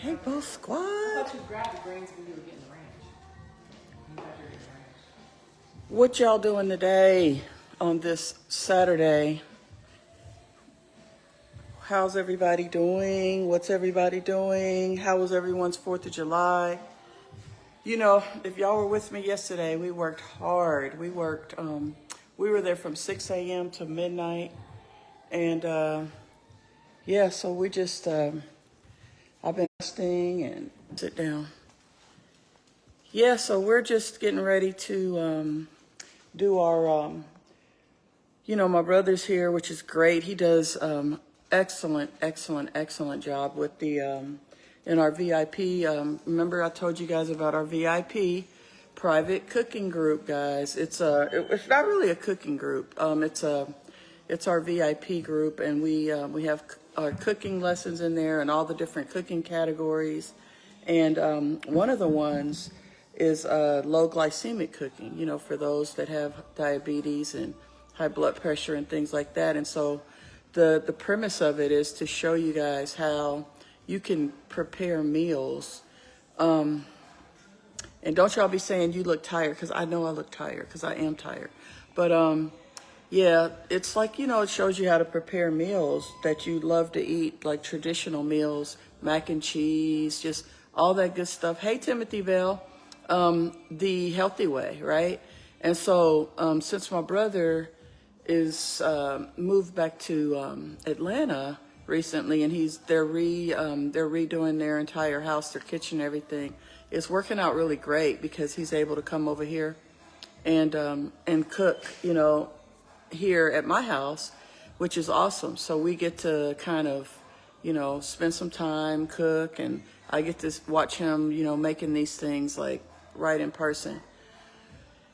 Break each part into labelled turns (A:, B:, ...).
A: Hey, Bo Squad.
B: I thought you grabbed the greens when you were getting the ranch. You thought you were getting the ranch.
A: What y'all doing today on this Saturday? How's everybody doing? What's everybody doing? How was everyone's 4th of July? You know, if y'all were with me yesterday, we worked hard. We were there from 6 a.m. to midnight. And yeah, so we just, I've been resting and sit down. Yeah, so we're just getting ready to do our, my brother's here, which is great. He does excellent job with the, in our VIP. Remember I told you guys about our VIP private cooking group, guys. It's not really a cooking group. It's our VIP group, and we have our cooking lessons in there and all the different cooking categories. And one of the ones is low glycemic cooking, for those that have diabetes and high blood pressure and things like that. And so the premise of it is to show you guys how you can prepare meals. And don't y'all be saying you look tired, because I know I look tired, because I am tired. But yeah, it's like, it shows you how to prepare meals that you love to eat, like traditional meals, mac and cheese, just all that good stuff. Hey, Timothy Bell, the healthy way, right? And so since my brother is moved back to Atlanta recently, and they're redoing their entire house, their kitchen, everything, it's working out really great because he's able to come over here and cook, here at my house, which is awesome. So we get to kind of, spend some time, cook, and I get to watch him, making these things like right in person.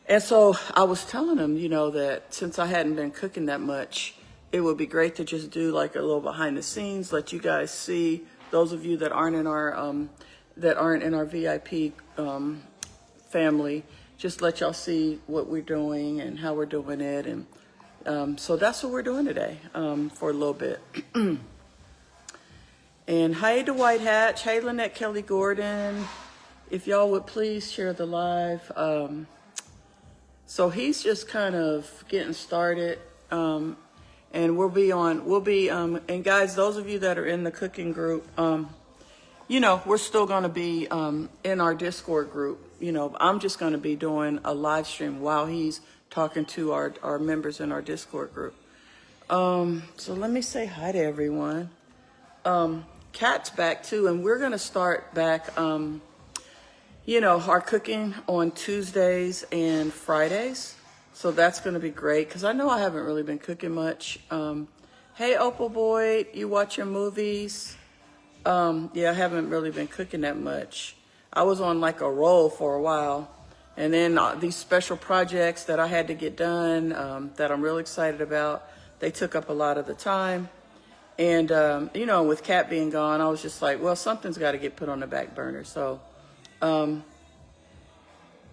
A: And so I was telling him, that since I hadn't been cooking that much, it would be great to just do like a little behind the scenes, let you guys see, those of you that aren't in our VIP family, just let y'all see what we're doing and how we're doing it. And so that's what we're doing today for a little bit. And hi to White Hatch. Hey, Lynette Kelly Gordon. If y'all would please share the live. So he's just kind of getting started. And and guys, those of you that are in the cooking group, we're still going to be in our Discord group. I'm just going to be doing a live stream while he's talking to our members in our Discord group. So let me say hi to everyone. Kat's back too, and we're going to start back, our cooking on Tuesdays and Fridays. So that's going to be great, because I know I haven't really been cooking much. Hey, Opal Boyd, you watching movies? Yeah, I haven't really been cooking that much. I was on like a roll for a while. And then these special projects that I had to get done, that I'm really excited about, they took up a lot of the time. And, with Kat being gone, I was just like, well, something's got to get put on the back burner. So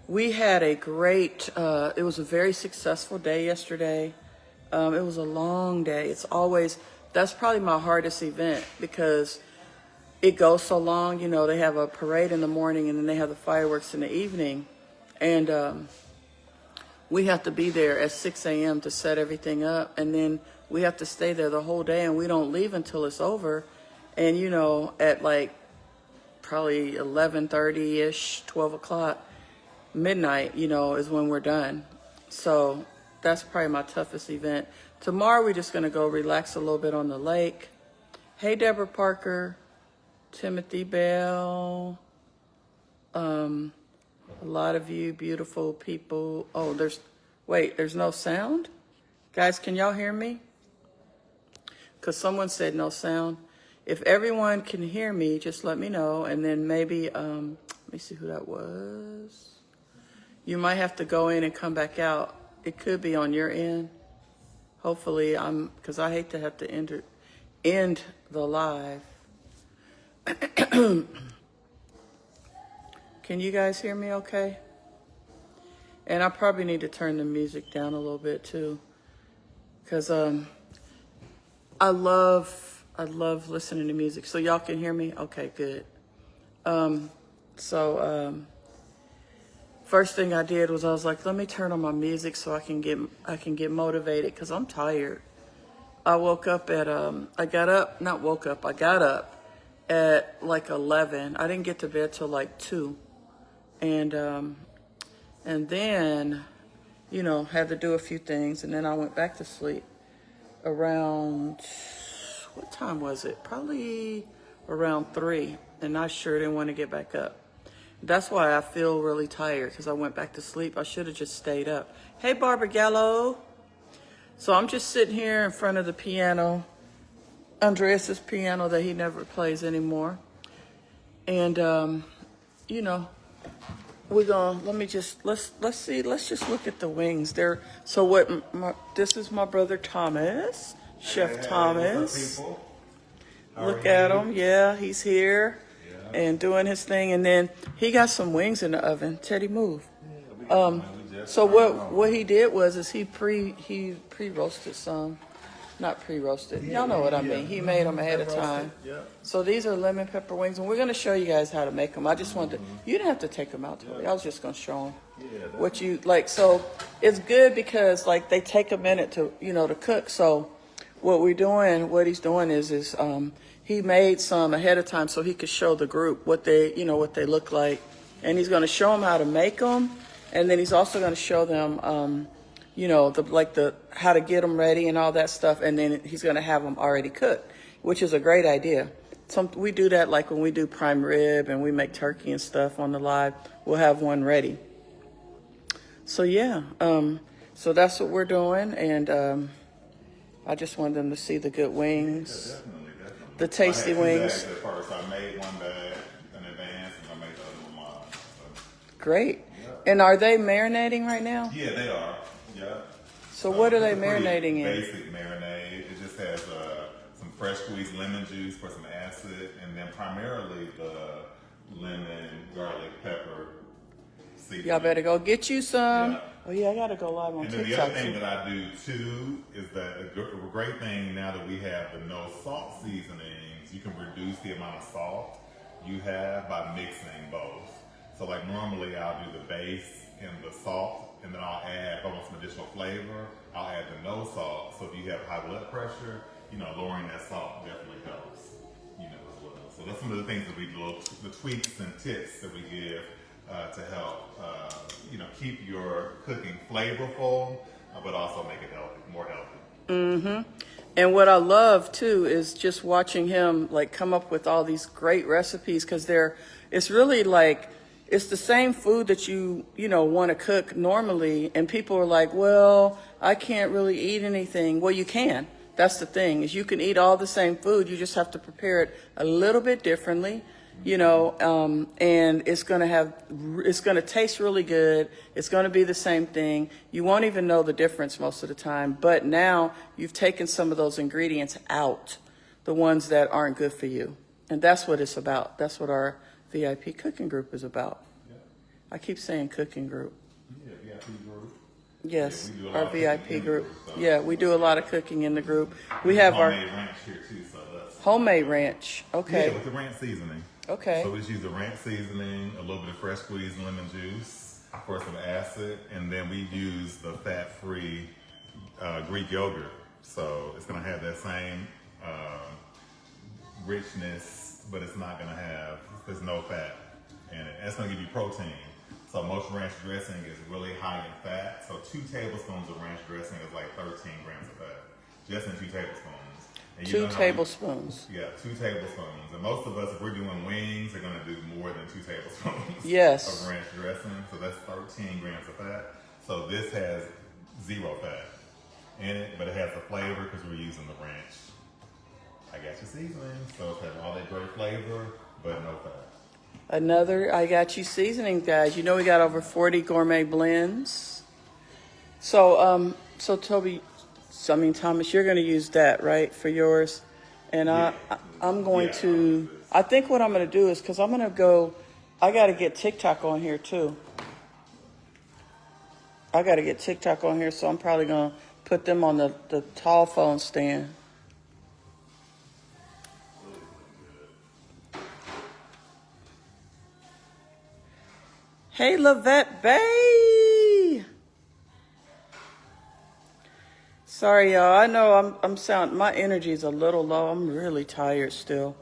A: we had a great, it was a very successful day yesterday. It was a long day. That's probably my hardest event, because it goes so long. They have a parade in the morning, and then they have the fireworks in the evening. And we have to be there at 6 a.m. to set everything up. And then we have to stay there the whole day, and we don't leave until it's over. And, at like probably 11:30-ish, 12 o'clock, midnight, is when we're done. So that's probably my toughest event. Tomorrow, we're just going to go relax a little bit on the lake. Hey, Deborah Parker, Timothy Bell, a lot of you beautiful people. Oh, there's no sound? Guys, can y'all hear me? Because someone said no sound. If everyone can hear me, just let me know. And then maybe, let me see who that was. You might have to go in and come back out. It could be on your end. Hopefully, because I hate to have to end the live. Can you guys hear me okay? And I probably need to turn the music down a little bit too, because I love listening to music. So y'all can hear me? Okay, good. First thing I did was I was like, let me turn on my music so I can get motivated because I'm tired. I woke up at I got up at like 11. I didn't get to bed till like 2, and then had to do a few things, and then I went back to sleep around, what time was it? Probably around 3, and I sure didn't want to get back up. That's why I feel really tired, because I went back to sleep. I should have just stayed up. Hey, Barbara Gallo. So I'm just sitting here in front of the piano, Andreas's piano that he never plays anymore. And, we're gonna, let's just look at the wings. This is my brother Thomas, Chef Thomas. Look at him. Yeah, he's here and doing his thing. And then he got some wings in the oven. Teddy, move. So what he did was he pre-roasted some, not pre-roasted. Y'all know what I mean. He made them ahead of time. So these are lemon pepper wings, and we're gonna show you guys how to make them. I just wanted to, you didn't have to take them out, Toby. I was just gonna show them what you like. So it's good because like they take a minute to to cook. So what he's doing is he made some ahead of time so he could show the group what they look like, and he's gonna show them how to make them. And then he's also going to show them, how to get them ready and all that stuff. And then he's going to have them already cooked, which is a great idea. We do that like when we do prime rib and we make turkey and stuff on the live. We'll have one ready. So yeah, so that's what we're doing. And I just wanted them to see the good wings, the tasty wings.
C: At first, I made one bag in advance, and I made the other one mine. So.
A: Great. And are they marinating right now?
C: Yeah, they are. Yeah.
A: So what are they marinating in?
C: Basic marinade. It just has some fresh squeezed lemon juice for some acid, and then primarily the lemon, garlic, pepper seasoning.
A: Y'all better go get you some.
C: Yeah.
A: Oh yeah, I gotta go live on
C: TikTok. And then
A: TikTok.
C: the other thing that I do too is that a great thing now that we have the no salt seasonings, you can reduce the amount of salt you have by mixing both. So like normally I'll do the base and the salt, and then I'll add, if I want some additional flavor, I'll add the no salt. So if you have high blood pressure, lowering that salt definitely helps, as well. So that's some of the things that we do, the tweaks and tips that we give to help, keep your cooking flavorful, but also make it healthy, more healthy.
A: Mm-hmm. And what I love too is just watching him like come up with all these great recipes, because it's really like, it's the same food that you want to cook normally, and people are like, well, I can't really eat anything. Well, you can. That's the thing, is you can eat all the same food. You just have to prepare it a little bit differently, and it's going to taste really good. It's going to be the same thing. You won't even know the difference most of the time, but now you've taken some of those ingredients out, the ones that aren't good for you. And that's what it's about. That's what our VIP cooking group is about. I keep saying cooking group.
C: Yeah, VIP group.
A: Yes,
C: Yeah,
A: our VIP group.
C: So.
A: Yeah, we do a lot of cooking in the group. We have
C: homemade ranch here too, so that's
A: homemade ranch. Okay.
C: Yeah, with the ranch seasoning.
A: Okay.
C: So we just use the ranch seasoning, a little bit of fresh squeezed lemon juice for some acid, and then we use the fat-free Greek yogurt. So it's gonna have that same richness, but it's not gonna have, there's no fat in it. That's gonna give you protein. So most ranch dressing is really high in fat. So 2 tablespoons of ranch dressing is like 13 grams of fat, just in 2 tablespoons. And
A: 2 tablespoons.
C: Yeah, 2 tablespoons. And most of us, if we're doing wings, are gonna do more than 2 tablespoons
A: Yes.
C: of ranch dressing. So that's 13 grams of fat. So this has 0 fat in it, but it has the flavor because we're using the ranch. Igotchu Seasonings, so it has all that great flavor, but no fat.
A: Another Igotchu Seasonings, guys. We got over 40 gourmet blends. So, Thomas, you're going to use that, right, for yours? And I'm going to, I think what I'm going to do is, because I'm going to go, I got to get TikTok on here too. I got to get TikTok on here, so I'm probably going to put them on the tall phone stand. Hey, Lavette Bay. Sorry, y'all. I know my energy's a little low. I'm really tired still.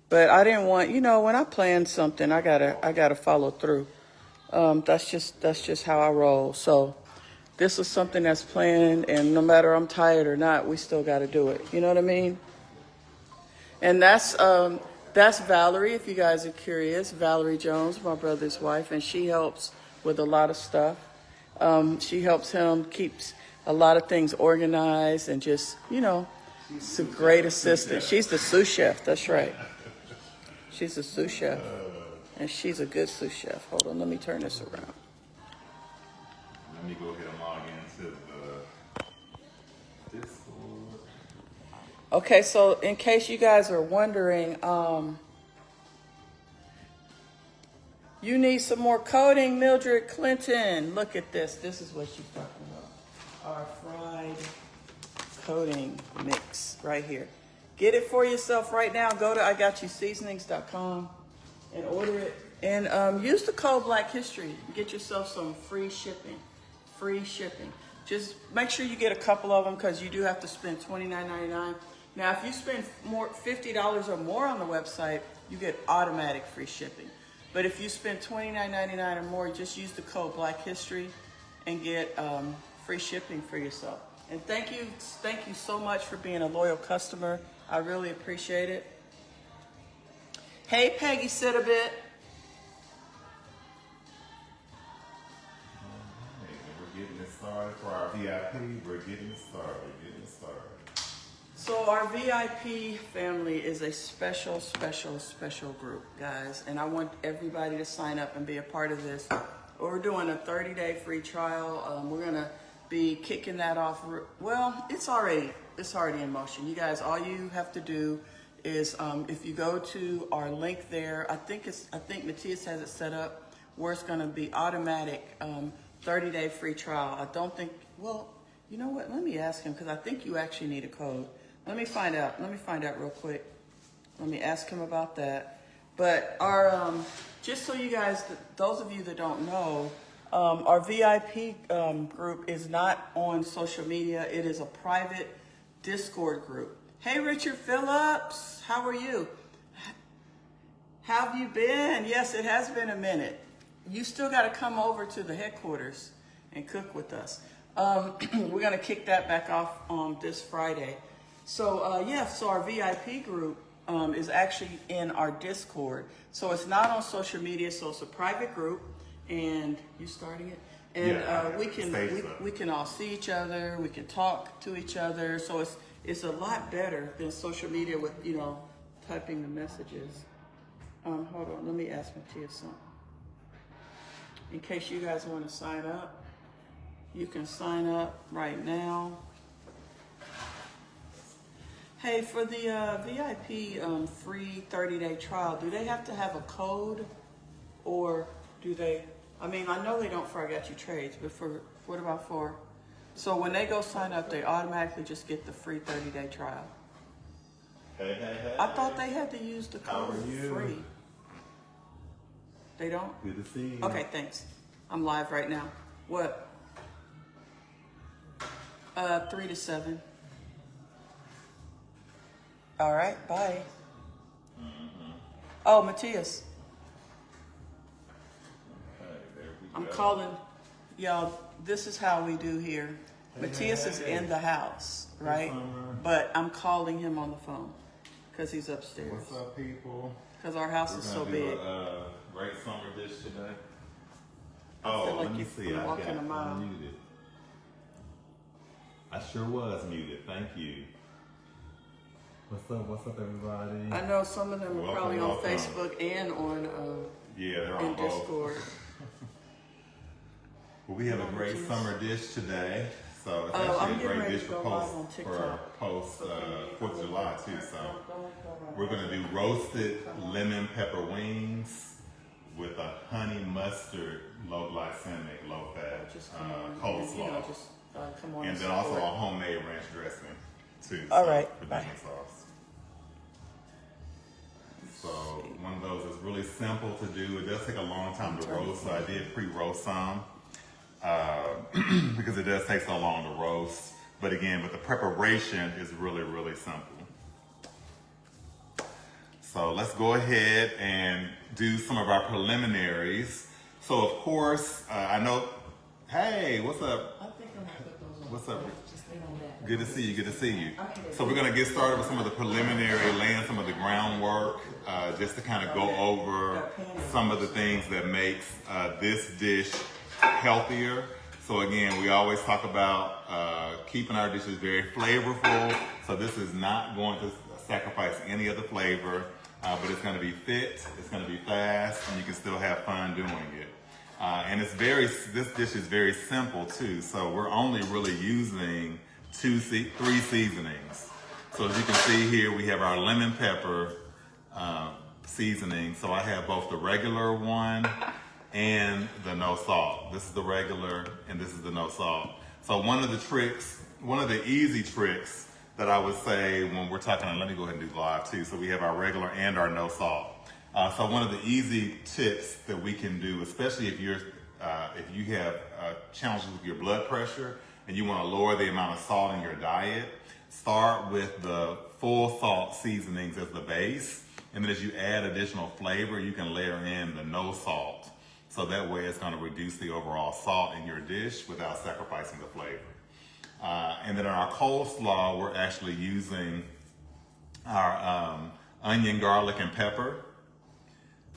A: But I didn't want, when I plan something, I gotta follow through. That's just how I roll. So this is something that's planned, and no matter I'm tired or not, we still gotta do it. You know what I mean? And that's Valerie, if you guys are curious. Valerie Jones, my brother's wife, and she helps with a lot of stuff. She helps him keeps a lot of things organized and just, it's a great assistant. She's the sous chef. That's right. She's a sous chef, and she's a good sous chef. Hold on, let me turn this around.
C: Let me go ahead and log into the Discord.
A: Okay, so in case you guys are wondering, you need some more coating, Mildred Clinton. Look at this. This is what she's talking about. Our fried coating mix right here. Get it for yourself right now. Go to igotchuseasonings.com and order it. And use the code Black History. Get yourself some free shipping. Free shipping. Just make sure you get a couple of them because you do have to spend $29.99. Now, if you spend $50 or more on the website, you get automatic free shipping. But if you spend $29.99 or more, just use the code Black History and get free shipping for yourself. And thank you so much for being a loyal customer. I really appreciate it. Hey, Peggy, sit a bit.
C: We're getting it started for our VIP. We're getting it started.
A: So our VIP family is a special, special, special group, guys. And I want everybody to sign up and be a part of this. We're doing a 30-day free trial. We're going to be kicking that off. Well, it's already in motion. You guys, all you have to do is if you go to our link there, I think Matthias has it set up where it's going to be automatic 30-day free trial. I don't think, well, you know what? Let me ask him because I think you actually need a code. Let me find out real quick. Let me ask him about that. But our, just so you guys, those of you that don't know, our VIP group is not on social media. It is a private Discord group. Hey, Richard Phillips, how are you? How have you been? Yes, it has been a minute. You still got to come over to the headquarters and cook with us. We're going to kick that back off on this Friday. So, so our VIP group is actually in our Discord. So it's not on social media, so it's a private group. And you starting it? And we can all see each other. We can talk to each other. So it's a lot better than social media with, typing the messages. Hold on, let me ask Matthias something. In case you guys want to sign up, you can sign up right now. Hey, for the VIP free 30-day trial, do they have to have a code, or do they? I mean, I know they don't for I Got You Trades, but what about for? So when they go sign up, they automatically just get the free 30-day trial.
C: Hey.
A: I thought they had to use the code free. They don't?
C: Good to see you.
A: Okay, thanks. I'm live right now. What? 3 to 7. All right, bye. Mm-hmm. Oh, Matthias.
C: Okay, there we
A: I'm
C: go.
A: calling, y'all, this is how we do here. Matthias is in the house, right? But I'm calling him on the phone because he's upstairs.
C: What's up, people?
A: Because our house is so big.
C: Great summer dish today.
A: I feel like
C: let me
A: you've
C: see.
A: been
C: I
A: walking
C: got
A: a mile.
C: muted. I sure was muted. Thank you. What's up, everybody?
A: I know some of them are probably on
C: Welcome.
A: Facebook and on
C: They're on
A: in
C: both.
A: Discord.
C: Well, we have a great summer dish today. So it's
A: I'm
C: actually a
A: getting
C: great
A: ready
C: dish
A: to
C: for
A: go live on TikTok.
C: post 4th of July too. So we're gonna do roasted lemon pepper wings with a honey mustard low glycemic, low fat
A: Just come on,
C: coleslaw,
A: come on.
C: and then also a homemade ranch dressing too.
A: All right,
C: for
A: bye.
C: dipping sauce. So one of those is really really simple to do. It does take a long time to roast, so I did pre-roast some because it does take so long to roast. But again, the preparation is really, really simple. So let's go ahead and do some of our preliminaries. So of course, I know, hey, what's up?
B: I think I'm gonna put those on.
C: What's up?
B: Just leave on that.
C: Good to see you, good to see you. So we're gonna get started with some of the preliminary, laying some of the groundwork, just to kind of go over some of the things that makes this dish healthier. So again, we always talk about keeping our dishes very flavorful. So this is not going to sacrifice any of the flavor, but it's gonna be fit, it's gonna be fast, and you can still have fun doing it. And this dish is very simple too. So we're only really using three seasonings. So as you can see here, we have our lemon pepper seasoning. So I have both the regular one and the no salt. This is the regular and this is the no salt. So one of the easy tricks that I would say when we're talking, let me go ahead and do live too. So we have our regular and our no salt. So one of the easy tips that we can do, especially if you have challenges with your blood pressure and you want to lower the amount of salt in your diet, start with the full salt seasonings as the base. And then as you add additional flavor, you can layer in the no salt. So that way it's going to reduce the overall salt in your dish without sacrificing the flavor. And then in our coleslaw, we're actually using our onion, garlic, and pepper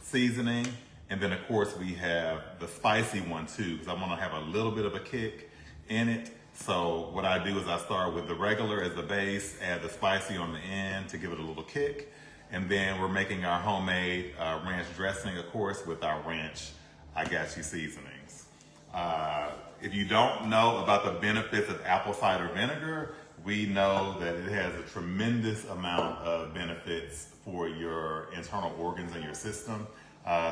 C: seasoning. And then of course we have the spicy one too, because I want to have a little bit of a kick in it. So what I do is I start with the regular as the base, add the spicy on the end to give it a little kick. And then we're making our homemade ranch dressing, of course, with our ranch Igotchu seasonings. If you don't know about the benefits of apple cider vinegar, we know that it has a tremendous amount of benefits for your internal organs and your system.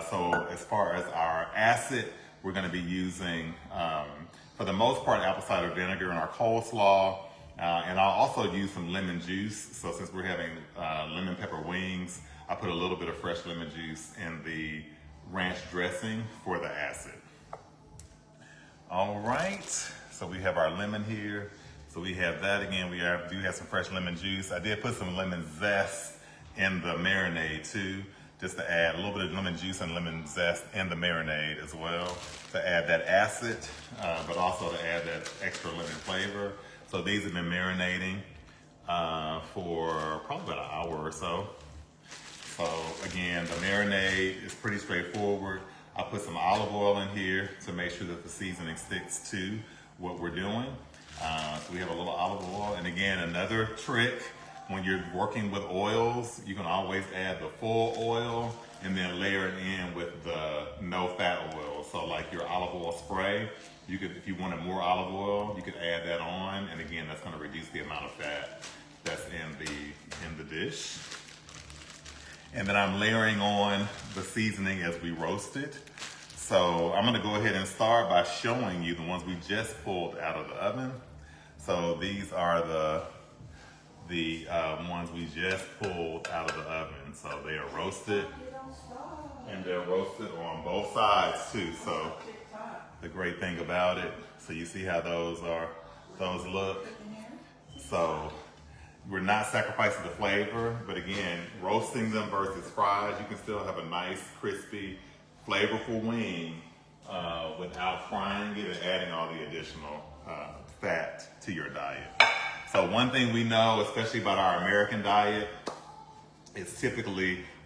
C: So as far as our acid, we're going to be using, for the most part, apple cider vinegar in our coleslaw. And I'll also use some lemon juice. So since we're having lemon pepper wings, I put a little bit of fresh lemon juice in the ranch dressing for the acid. All right, so we have our lemon here. So we have that again. We do have some fresh lemon juice. I did put some lemon zest in the marinade too, just to add a little bit of lemon juice and lemon zest in the marinade as well, to add that acid, but also to add that extra lemon flavor. So these have been marinating for probably about an hour or so. So again, the marinade is pretty straightforward. I put some olive oil in here to make sure that the seasoning sticks to what we're doing. So we have a little olive oil. And again, another trick, when you're working with oils, you can always add the full oil and then layer it in with the no fat oil. So like your olive oil spray, you could, if you wanted more olive oil, you could add that on. And again, that's going to reduce the amount of fat that's in the dish. And then I'm layering on the seasoning as we roast it. So I'm gonna go ahead and start by showing you the ones we just pulled out of the oven. So these are the ones we just pulled out of the oven. So they are roasted, and they're roasted on both sides too. So the great thing about it, so you see how those look. So we're not sacrificing the flavor, but again, roasting them versus fries, you can still have a nice, crispy, flavorful wing without frying it and adding all the additional fat to your diet. So one thing we know, especially about our American diet, is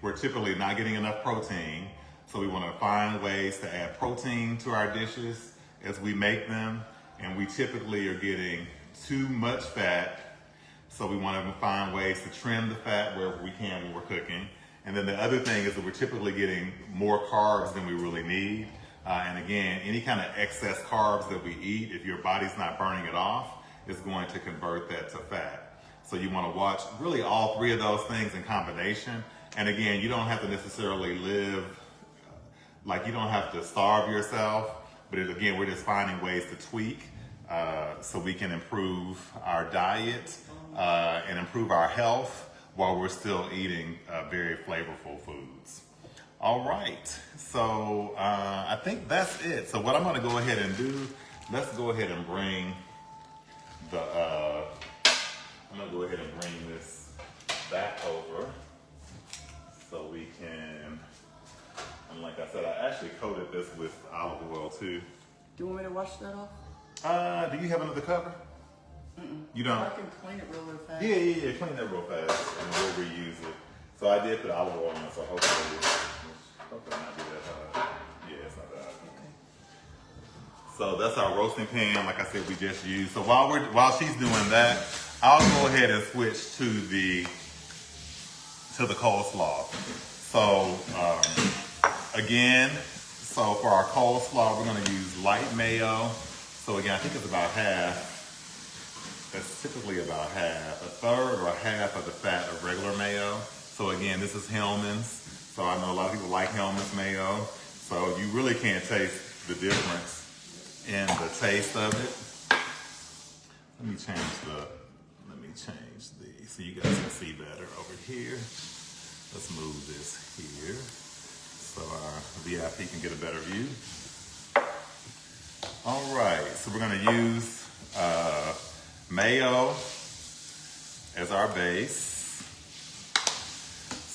C: we're typically not getting enough protein. So we want to find ways to add protein to our dishes as we make them. And we typically are getting too much fat. So we want to find ways to trim the fat wherever we can when we're cooking. And then the other thing is that we're typically getting more carbs than we really need. And again, any kind of excess carbs that we eat, if your body's not burning it off, is going to convert that to fat. So you want to watch really all three of those things in combination. And again, you don't have to necessarily live, like you don't have to starve yourself, but again, we're just finding ways to tweak so we can improve our diet and improve our health while we're still eating very flavorful foods. All right, so I think that's it. So what I'm gonna go ahead and do, let's go ahead and bring the, I'm gonna go ahead and bring this back over so we can, and like I said, I actually coated this with olive oil too.
A: Do you want me to wash that off?
C: Do you have another cover? You don't?
A: I can clean it real fast.
C: Yeah, clean that real fast and we'll reuse it. So I did put olive oil on it, so hopefully it not be that hot. Yeah, it's not that hot.
A: Okay.
C: So that's our roasting pan, like I said, we just used. So while she's doing that, I'll go ahead and switch to the coleslaw. So again, so for our coleslaw, we're gonna use light mayo. So again, I think it's about half. That's typically about half, a third or a half of the fat of regular mayo. So again, this is Hellman's. So I know a lot of people like Hellman's mayo. So you really can't taste the difference in the taste of it. Let me change the, so you guys can see better over here. Let's move this here so our VIP can get a better view. All right, so we're gonna use mayo as our base.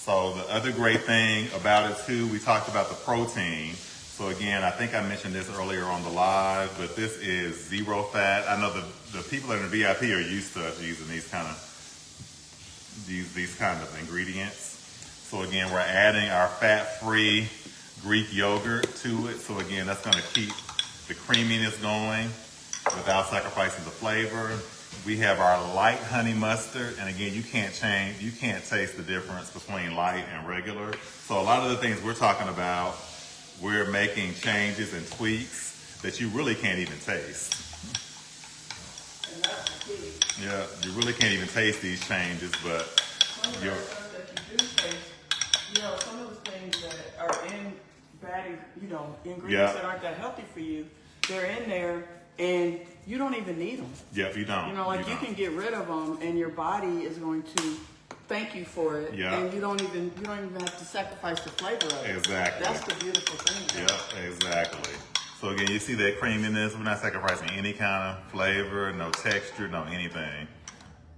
C: So the other great thing about it too, we talked about the protein. So again, I think I mentioned this earlier on the live, but this is 0 fat. I know the people in the VIP are used to us using these kind of ingredients. So again, we're adding our fat-free Greek yogurt to it. So again, that's gonna keep the creaminess going without sacrificing the flavor. We have our light honey mustard, and again, you can't taste the difference between light and regular. So a lot of the things we're talking about, we're making changes and tweaks that you really can't even taste.
A: And that's the key.
C: Yeah, you really can't even taste these changes, but
A: Some of the stuff that you do taste, some of the things that are in bad, ingredients that aren't that healthy for you, they're in there and you don't even need them.
C: Yep, you don't.
A: You can get rid of them and your body is going to thank you for it.
C: Yeah.
A: And you don't even have to sacrifice the flavor of it.
C: Exactly.
A: That's the beautiful thing.
C: Yeah, exactly. So again, you see that creaminess. We're not sacrificing any kind of flavor, no texture, no anything.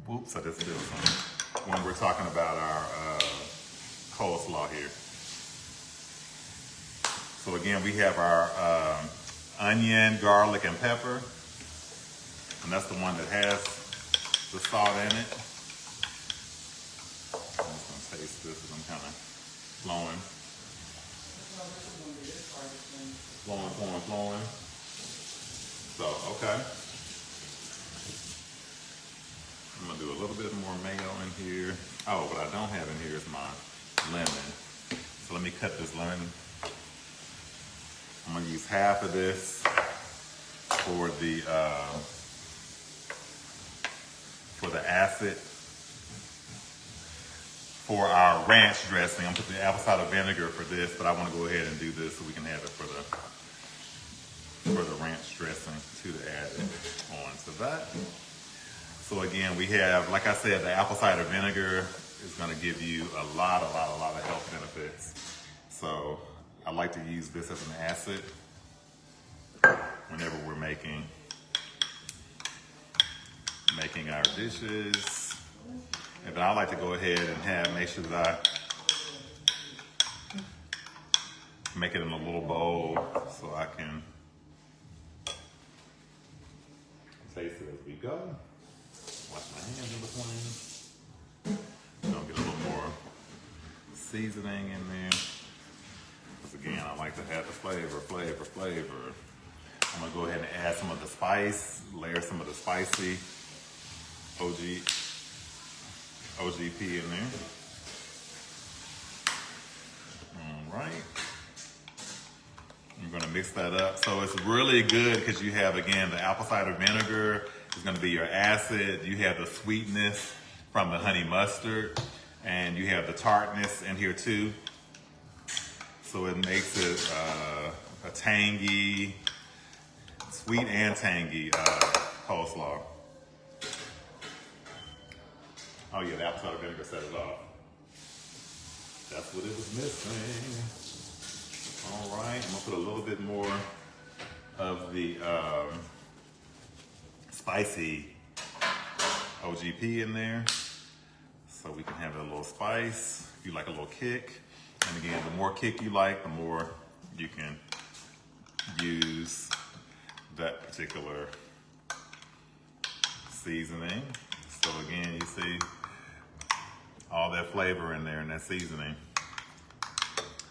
C: Whoops, I just did something. When we're talking about our coleslaw here. So again, we have our onion, garlic, and pepper. And that's the one that has the salt in it. I'm just gonna taste this because I'm kind of flowing. Flowing. So, okay. I'm gonna do a little bit more mayo in here. Oh, what I don't have in here is my lemon. So let me cut this lemon. I'm gonna use half of this for the acid. For our ranch dressing, I'm putting the apple cider vinegar for this, but I want to go ahead and do this so we can have it for the ranch dressing to add it onto that. So again, we have, like I said, the apple cider vinegar is going to give you a lot of health benefits. So I like to use this as an acid whenever we're making our dishes. And then I like to go ahead and make sure that I make it in a little bowl so I can taste it as we go. Wash my hands in between. I'll get a little more seasoning in there. Because again, I like to add the flavor. I'm gonna go ahead and add some of the spice, layer some of the spicy OGP in there. All right. I'm gonna mix that up. So it's really good because you have, again, the apple cider vinegar is gonna be your acid. You have the sweetness from the honey mustard, and you have the tartness in here too. So it makes it a tangy, sweet and tangy coleslaw. Oh yeah, the apple cider vinegar set it off. That's what it was missing. All right, I'm gonna put a little bit more of the spicy OGP in there, so we can have a little spice. If you like a little kick, and again, the more kick you like, the more you can use that particular seasoning. So again, you see all that flavor in there in that seasoning.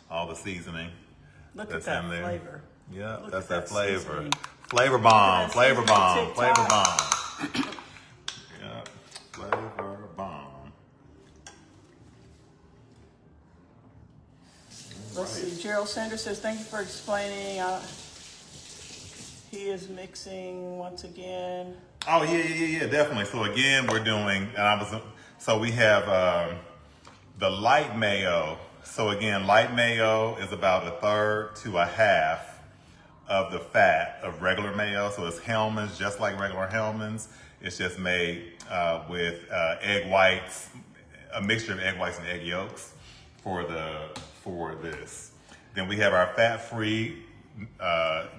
C: All the seasoning
A: Look
C: that's
A: at that
C: in there.
A: flavor.
C: Yeah,
A: Look
C: that's
A: at
C: that
A: that
C: flavor.
A: seasoning.
C: Flavor bomb,
A: Look at that
C: flavor bomb,
A: seasoning
C: flavor
A: TikTok.
C: bomb. Yeah, flavor bomb.
A: Let's see. Gerald Sanders says, thank you for explaining. He is mixing once again.
C: Oh yeah, definitely. So again, we're doing, so we have the light mayo. So again, light mayo is about 1/3 to 1/2 of the fat of regular mayo. So it's Hellmann's, just like regular Hellmann's. It's just made with egg whites, a mixture of egg whites and egg yolks for this. Then we have our fat-free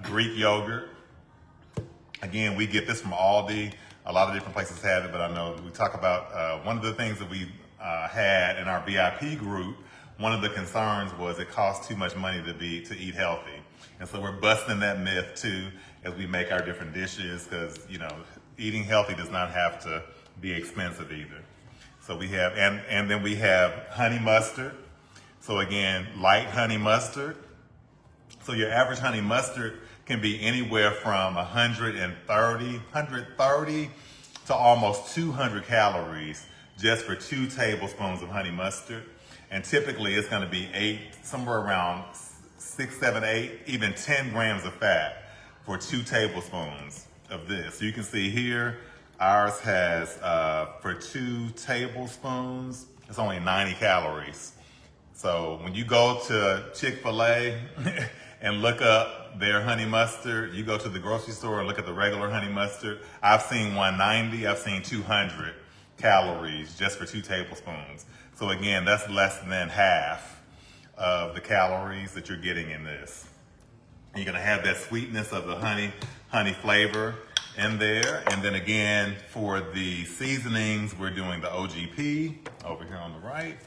C: Greek yogurt. Again, we get this from Aldi. A lot of different places have it, but I know we talk about one of the things that we had in our VIP group. One of the concerns was it costs too much money to eat healthy, and so we're busting that myth too as we make our different dishes, because eating healthy does not have to be expensive either. So we have, and then we have honey mustard. So again, light honey mustard. So your average honey mustard can be anywhere from 130 to almost 200 calories just for 2 tablespoons of honey mustard. And typically it's gonna be somewhere around 6, 7, 8, even 10 grams of fat for 2 tablespoons of this. So you can see here, ours has, for 2 tablespoons, it's only 90 calories. So when you go to Chick-fil-A and look up their honey mustard, you go to the grocery store and look at the regular honey mustard, I've seen 190, I've seen 200 calories just for 2 tablespoons. So again, that's less than half of the calories that you're getting in this. You're gonna have that sweetness of the honey flavor in there. And then again, for the seasonings, we're doing the OGP over here on the right.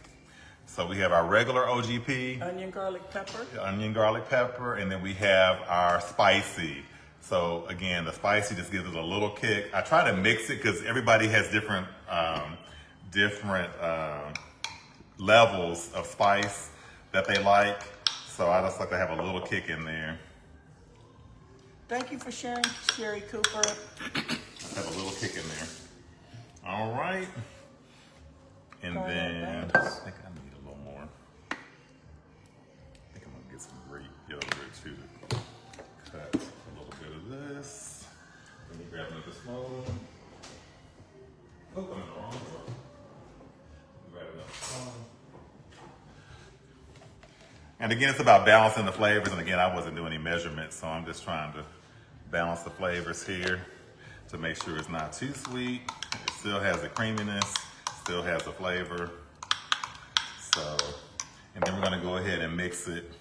C: So we have our regular OGP.
A: Onion, garlic, pepper.
C: Onion, garlic, pepper, and then we have our spicy. So again, the spicy just gives it a little kick. I try to mix it because everybody has different levels of spice that they like. So I just like to have a little kick in there.
A: Thank you for sharing, Sherry Cooper.
C: Let's have a little kick in there. All right. And then I think I need a little more. I think I'm gonna get some Greek yogurt too. Cut a little bit of this. Let me grab another spoon. Oh, I'm in the wrong drawer. Grab another spoon. And again, it's about balancing the flavors. And again, I wasn't doing any measurements, so I'm just trying to balance the flavors here to make sure it's not too sweet. It still has the creaminess, still has the flavor. So, and then we're gonna go ahead and mix it.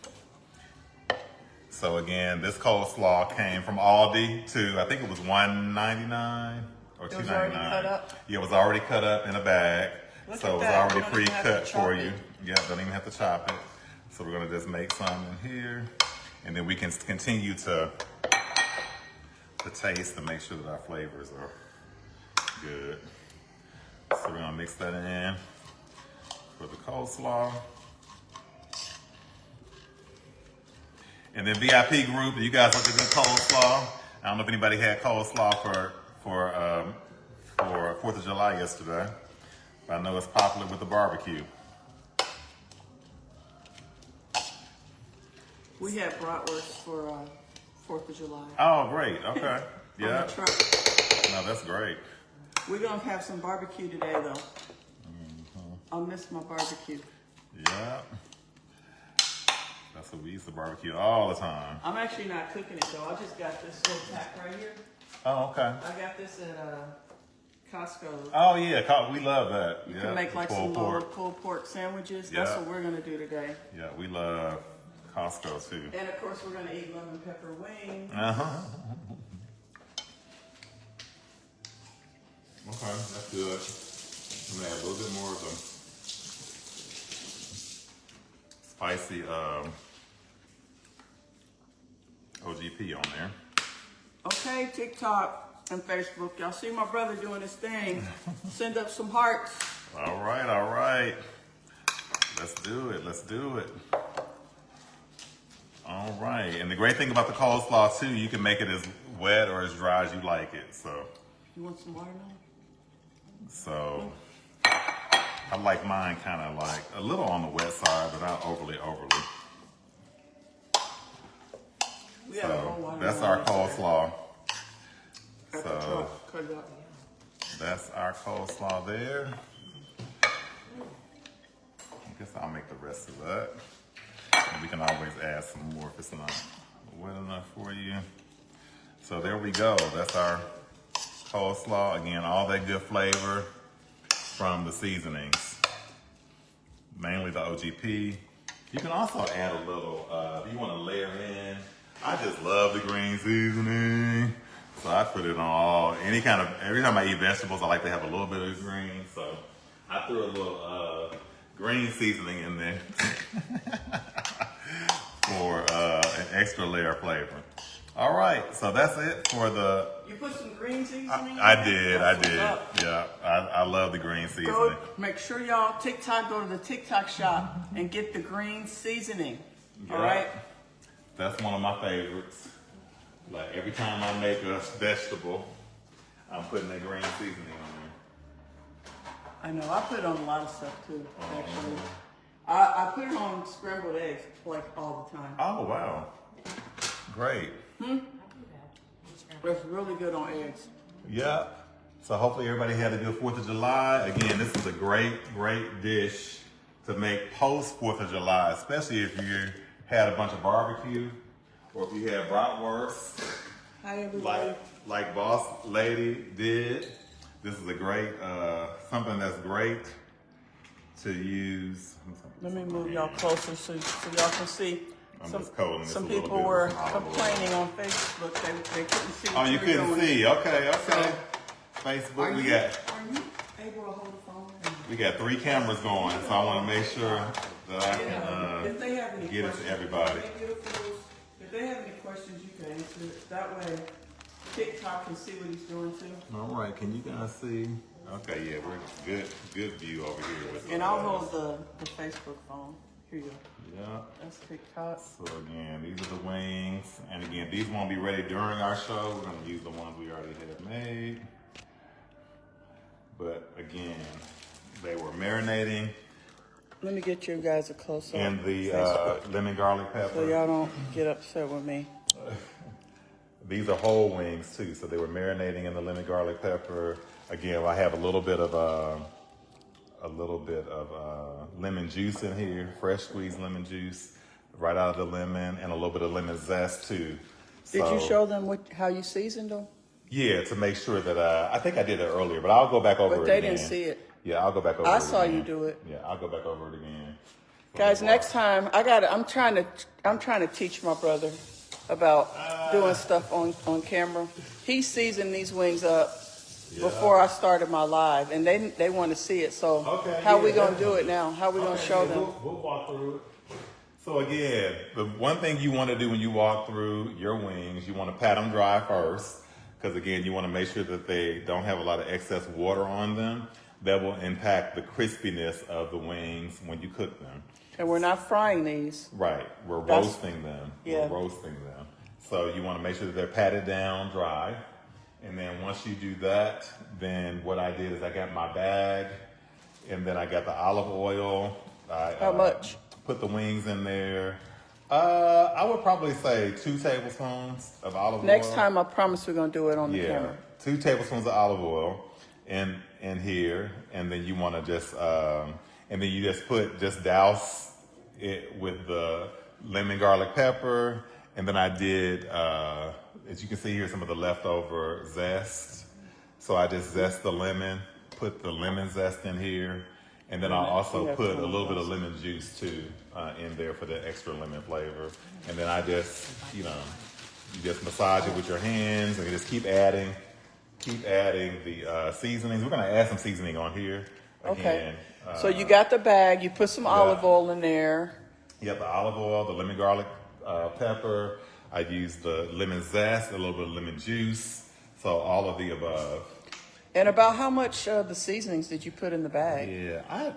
C: So again, this coleslaw came from Aldi to, I think it was $1.99 or $2.99.
A: It was already cut up?
C: Yeah, it was already cut up in a bag.
A: Look
C: So
A: at
C: it was
A: that.
C: already
A: You don't even have to
C: pre-cut
A: chop
C: for
A: it.
C: you. Yeah, don't even have to chop it. So we're gonna just make some in here, and then we can continue to taste to make sure that our flavors are good. So we're gonna mix that in for the coleslaw. And then VIP group, you guys like to do coleslaw? I don't know if anybody had coleslaw for 4th of July yesterday, but I know it's popular with the barbecue.
A: We had bratwurst for 4th of July.
C: Oh, great. Okay.
A: On
C: Yeah.
A: the truck.
C: No, that's great.
A: We're gonna have some barbecue today, though. I'll miss my barbecue.
C: Yeah. That's what we used to barbecue all the time.
A: I'm actually not cooking it, though. I just got this little pack right here.
C: Oh, okay.
A: I got this at Costco.
C: Oh, yeah. We love that.
A: You can make like some little pulled pork sandwiches. That's
C: Yeah.
A: what we're gonna do today.
C: Yeah, we love Costco too.
A: And of course, we're gonna eat lemon pepper wings.
C: Okay, that's good. I'm gonna add a little bit more of the spicy OGP on there.
A: Okay, TikTok and Facebook. Y'all see my brother doing his thing. Send up some hearts.
C: All right, all right. Let's do it, let's do it. All right, and the great thing about the coleslaw too, you can make it as wet or as dry as you like it, so.
A: You want some watermelon?
C: So, I like mine kind of like a little on the wet side, but not overly.
A: We have a whole
C: So,
A: watermelon
C: that's our
A: right there.
C: coleslaw.
A: At the
C: So,
A: top. Cut it up.
C: that's our coleslaw there. I guess I'll make the rest of that. And we can always add some more if it's not wet enough for you. So there we go. That's our coleslaw. Again, all that good flavor from the seasonings. Mainly the OGP. You can also add a little, if you want to layer in. I just love the green seasoning. So I put it on all, every time I eat vegetables, I like to have a little bit of green. So I threw a little green seasoning in there for an extra layer of flavor. All right, so that's it for the.
A: You put some green seasoning in
C: I
A: there?
C: did.
A: That's what's up.
C: Yeah, I love the green seasoning.
A: Go, make sure y'all go to the TikTok shop and get the green seasoning. All
C: Yeah.
A: right?
C: That's one of my favorites. Like every time I make a vegetable, I'm putting that green seasoning on
A: I know. I put it on a lot of stuff too, actually. I put it on scrambled eggs like all the time.
C: there. Oh wow, great.
A: It's really good on eggs.
C: Yeah. So hopefully everybody had a good 4th of July. Again, this is a great dish to make post 4th of July, especially if you had a bunch of barbecue or if you had bratwurst.
A: Hi, everybody.
C: Like Boss Lady did. This is a great, something that's great to use.
A: Let me move y'all closer so y'all can see.
C: I'm just coating this
A: Some
C: a little
A: people
C: bit
A: were
C: with some olive oil.
A: complaining on Facebook they couldn't see what
C: Oh, you
A: were
C: couldn't
A: doing.
C: see. Okay.
A: So,
C: Facebook,
A: Are
C: we
A: you
C: got
A: able to hold the phone?
C: we got 3 cameras going, so I want to make sure that I can
A: If they have any
C: get it
A: questions,
C: to everybody.
A: if they have any questions, you can answer it. That way, TikTok can see what he's doing too.
C: All right, can you guys see? Okay, yeah, we're good view over here with
A: And I'll hold the Facebook phone. Here you go.
C: Yeah.
A: That's TikTok.
C: So again, these are the wings, and again, these won't be ready during our show. We're gonna use the ones we already have made. But again, they were marinating
A: Let me get you guys a close up.
C: in the lemon garlic
A: So
C: pepper.
A: y'all don't get upset with me.
C: These are whole wings too, so they were marinating in the lemon garlic pepper. Again, I have a little bit of lemon juice in here, fresh squeezed lemon juice, right out of the lemon, and a little bit of lemon zest too.
A: Did you
C: So-
A: show them how you seasoned them?
C: Yeah, to make sure that I think I did it earlier, but I'll go back over
A: But
C: it
A: they
C: again.
A: didn't see it.
C: Yeah, I'll go back over it
A: I
C: again.
A: saw you do it.
C: Yeah, I'll go back over it again.
A: Guys, next time I'm trying to teach my brother about doing stuff on camera. He seasoned these wings up before I started my live, and they want to see it. So
C: Okay,
A: how
C: yeah,
A: we gonna do
C: definitely.
A: it now? How we gonna show
C: yeah,
A: them?
C: We'll walk through it. So again, the one thing you want to do when you walk through your wings, you want to pat them dry first, because again, you want to make sure that they don't have a lot of excess water on them. That will impact the crispiness of the wings when you cook them.
A: And we're not frying these.
C: Right, we're
A: That's-
C: roasting them.
A: yeah.
C: We're roasting them. So you want to make sure that they're patted down dry. And then once you do that, then what I did is I got my bag, and then I got the olive oil.
A: How much?
C: Put the wings in there. I would probably say 2 tablespoons of olive oil.
A: Next time, I promise we're gonna do it on the
C: Yeah,
A: camera.
C: 2 tablespoons of olive oil in here, and then you want to just and then you just douse it with the lemon garlic pepper, and then I did as you can see here some of the leftover zest. So I just zest the lemon, put the lemon zest in here, And then I'll also
A: You have
C: put a
A: to
C: little bit of lemon juice too in there for the extra lemon flavor. And then I just, you just massage it with your hands and you just keep adding the seasonings. We're gonna add some seasoning on here.
A: Okay.
C: Again,
A: So you got the bag. You put some olive oil in there.
C: Yep, the olive oil, the lemon garlic pepper. I use the lemon zest, a little bit of lemon juice. So all of the above.
A: And about how much of the seasonings did you put in the bag?
C: Yeah, I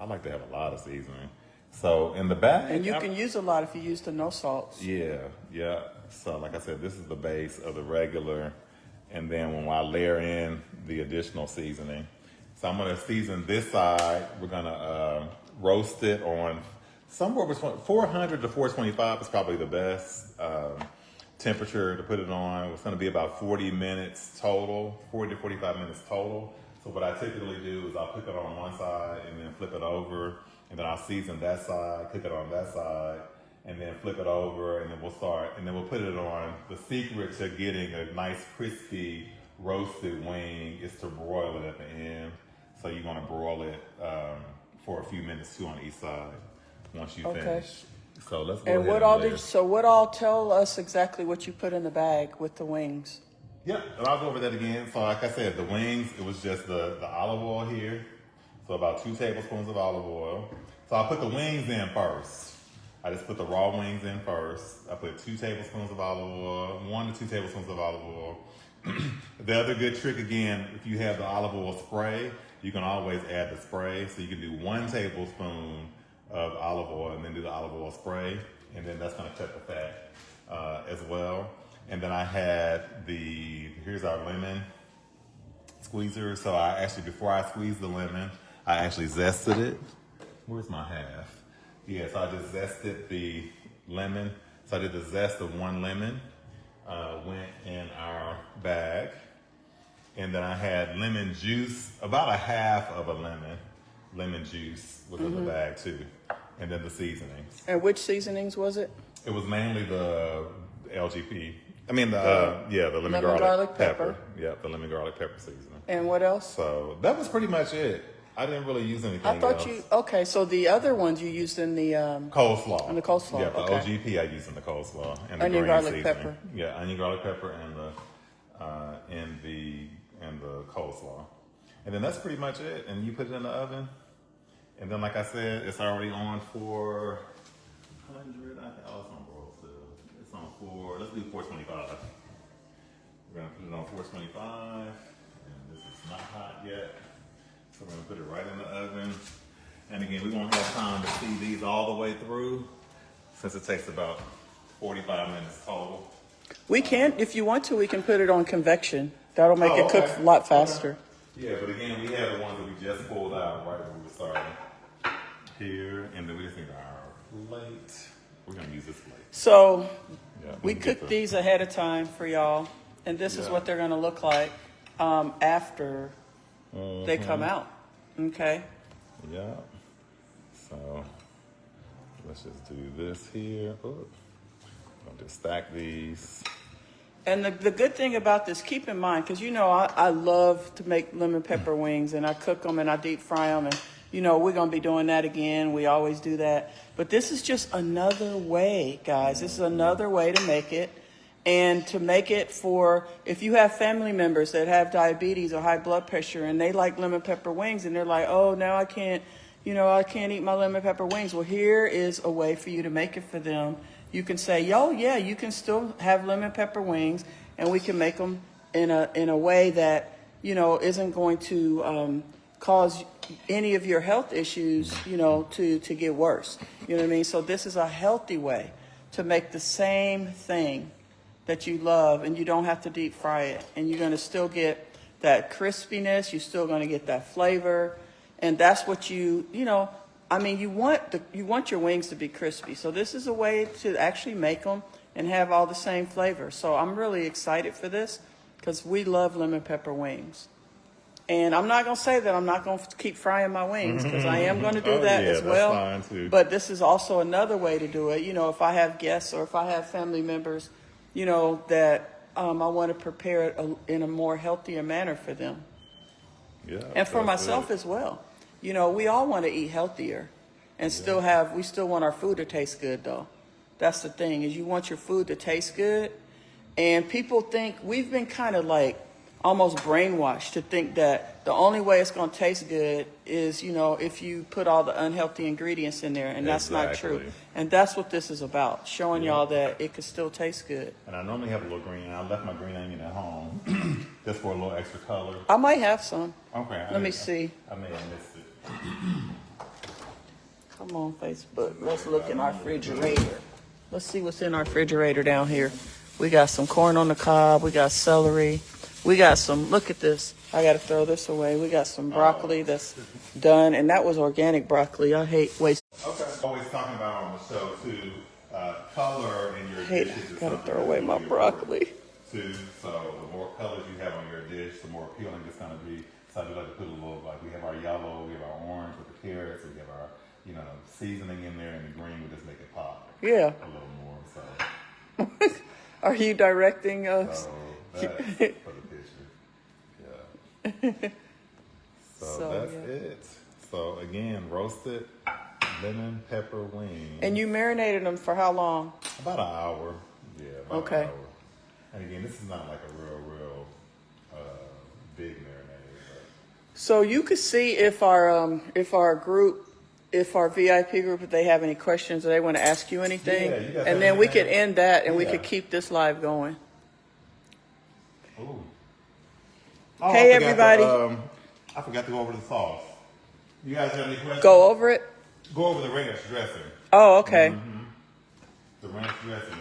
C: like to have a lot of seasoning. So in the bag,
A: And you can use a lot if you use the no salts.
C: Yeah. So like I said, this is the base of the regular, and then when I layer in the additional seasoning, so I'm gonna season this side. We're gonna roast it on somewhere between 400 to 425 is probably the best temperature to put it on. It's gonna be about 40 minutes total, 40 to 45 minutes total. So what I typically do is I'll cook it on one side and then flip it over, and then I'll season that side, cook it on that side, and then flip it over, and then we'll put it on. The secret to getting a nice crispy roasted wing is to broil it at the end. So you want to broil it for a few minutes too on each side once you finish. So let's go
A: And
C: ahead
A: what all tell us exactly what you put in the bag with the wings?
C: Yep, and I'll go over that again. So like I said, the wings, it was just the olive oil here. So about 2 tablespoons of olive oil. So I'll put the wings in first. I just put the raw wings in first. I put 2 tablespoons of olive oil, 1 to 2 tablespoons of olive oil. The other good trick, again, if you have the olive oil spray, you can always add the spray. So you can do 1 tablespoon of olive oil and then do the olive oil spray. And then that's gonna cut the fat as well. And then I had here's our lemon squeezer. So I actually, before I squeezed the lemon, I actually zested it. Where's my half? Yeah, so I just zested the lemon. So I did the zest of 1 lemon, went in our bag. And then I had lemon juice, about a half of a lemon juice was in the bag too. And then the seasonings.
A: And which seasonings was it?
C: It was mainly the LGP. I mean, the lemon garlic pepper. Yeah, the lemon garlic pepper seasoning.
A: And what else?
C: So that was pretty much it. I didn't really use anything
A: I thought
C: else.
A: so the other ones you used in the
C: Coleslaw.
A: in the coleslaw.
C: Yeah, the
A: okay.
C: OGP I used in the coleslaw. And the
A: Onion
C: green
A: garlic
C: seasoning.
A: pepper.
C: Yeah, onion garlic pepper and the coleslaw. And then that's pretty much it. And you put it in the oven. And then like I said, it's already on for 100. It's on broil still. It's on let's do 425. We're gonna put it on 425. And this is not hot yet. So we're gonna put it right in the oven. And again, we won't have time to see these all the way through since it takes about 45 minutes total.
A: We can, if you want to, we can put it on convection. That'll make it cook a lot faster.
C: Okay. Yeah, but again, we have the ones that we just pulled out right when we were starting. Here, and then we just need our plate. We're gonna use this plate.
A: So
C: Yeah,
A: we cook these ahead of time for y'all, and this is what they're gonna look like after they come out. Okay.
C: Yeah. So let's just do this here. I'll just stack these.
A: And the good thing about this, keep in mind, because I love to make lemon pepper wings, and I cook them and I deep fry them, and we're going to be doing that again. We always do that. But this is just another way, guys. This is another way to make it. And to make it for, if you have family members that have diabetes or high blood pressure and they like lemon pepper wings and they're like, oh, now I can't eat my lemon pepper wings. Well, here is a way for you to make it for them. You can say, yeah, you can still have lemon pepper wings, and we can make them in a way that, isn't going to cause any of your health issues, to get worse. You know what I mean? So this is a healthy way to make the same thing that you love, and you don't have to deep fry it. And you're going to still get that crispiness. You're still going to get that flavor. And that's what you want your wings to be crispy. So this is a way to actually make them and have all the same flavor. So I'm really excited for this because we love lemon pepper wings. And I'm not going to say that I'm not going to keep frying my wings, because I am going to do that as well.
C: That's fine too.
A: But this is also another way to do it. If I have guests or if I have family members, that I want to prepare it in a more healthier manner for them.
C: Yeah.
A: And for
C: that's
A: myself
C: it.
A: as well. You know, we all want to eat healthier and we still want our food to taste good though. That's the thing, is you want your food to taste good. And people think, we've been kind of like almost brainwashed to think that the only way it's going to taste good is, you know, if you put all the unhealthy ingredients in there. And that's not true.
C: Exactly.
A: And that's what this is about, showing
C: Yeah.
A: y'all that it can still taste good.
C: And I normally have a little green. I left my green onion at home just for a little extra color.
A: I might have some.
C: Okay.
A: Let me see.
C: I may have missed it.
A: Come on, Facebook. Let's look in our refrigerator. Let's see what's in our refrigerator down here. We got some corn on the cob. We got celery. We got some, look at this. I got to throw this away. We got some broccoli that's done. And that was organic broccoli. I hate waste.
C: Okay. Always talking about on the show too, color in your dishes. is
A: Gotta
C: something
A: throw away
C: that's
A: my
C: really
A: broccoli.
C: important, too. So the more colors you have on your dish, the more appealing it's gonna be. So I do like to put a little, like we have our yellow, we have our orange with the carrots, we have our, you know, seasoning in there, and the green would just make it pop
A: Yeah.
C: a little more. So,
A: Are you directing us?
C: so that's for the picture. Yeah. So,
A: So,
C: that's
A: yeah.
C: it. So again, roasted lemon pepper wings.
A: And you marinated them for how long?
C: About an hour. Yeah, about
A: Okay.
C: an hour. And again, this is not like a real big marinade.
A: So you could see if our VIP group, if they have any questions or they want to ask you anything,
C: Yeah, you guys
A: and
C: have
A: then we could
C: anything?
A: end that and we
C: Yeah.
A: could keep this live going.
C: But, ooh.
A: Hey,
C: I forgot
A: everybody.
C: I forgot to go over the sauce. You guys have any questions?
A: Go over it.
C: Go over the ranch dressing.
A: Oh, okay.
C: The ranch dressing.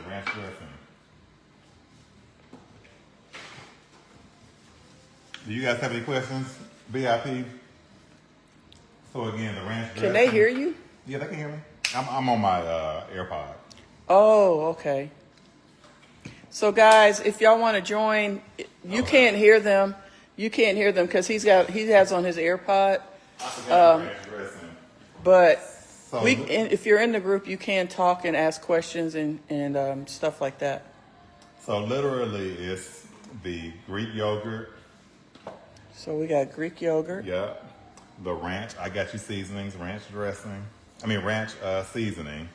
C: Do you guys have any questions? VIP? So again, the ranch dressing.
A: Can they hear you?
C: Yeah, they can hear me. I'm on my AirPod.
A: Oh, okay. So guys, if y'all want to join, you can't hear them. You can't hear them because he has on his AirPod.
C: I forgot the ranch dressing.
A: But
C: So
A: if you're in the group, you can talk and ask questions and stuff like that.
C: So literally, it's the Greek yogurt.
A: So we got Greek yogurt.
C: Yeah. The ranch. Igotchu Seasonings ranch dressing. Ranch seasoning.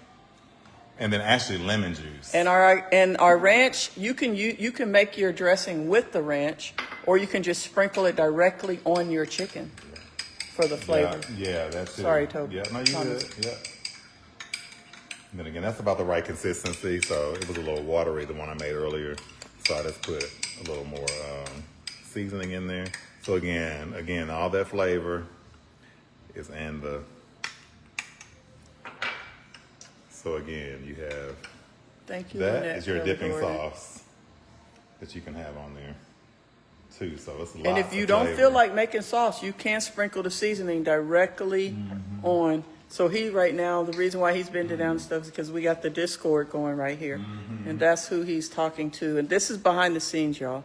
C: And then actually lemon juice.
A: And our ranch, you can make your dressing with the ranch, or you can just sprinkle it directly on your chicken for the flavor.
C: Yeah, that's it.
A: Sorry, Toby.
C: Yeah, no, you
A: Thomas.
C: good. Yeah. And then again, that's about the right consistency. So it was a little watery, the one I made earlier. So I just put a little more seasoning in there. So again, all that flavor is in the. So again, you have
A: Thank you.
C: that
A: Lynette,
C: is your
A: for
C: dipping
A: ordering.
C: sauce that you can have on there too. So it's lots
A: And if you
C: of
A: don't
C: flavor.
A: feel like making sauce, you can sprinkle the seasoning directly on. So right now, the reason why he's bending down and stuff is because we got the Discord going right here. And that's who he's talking to. And this is behind the scenes, y'all.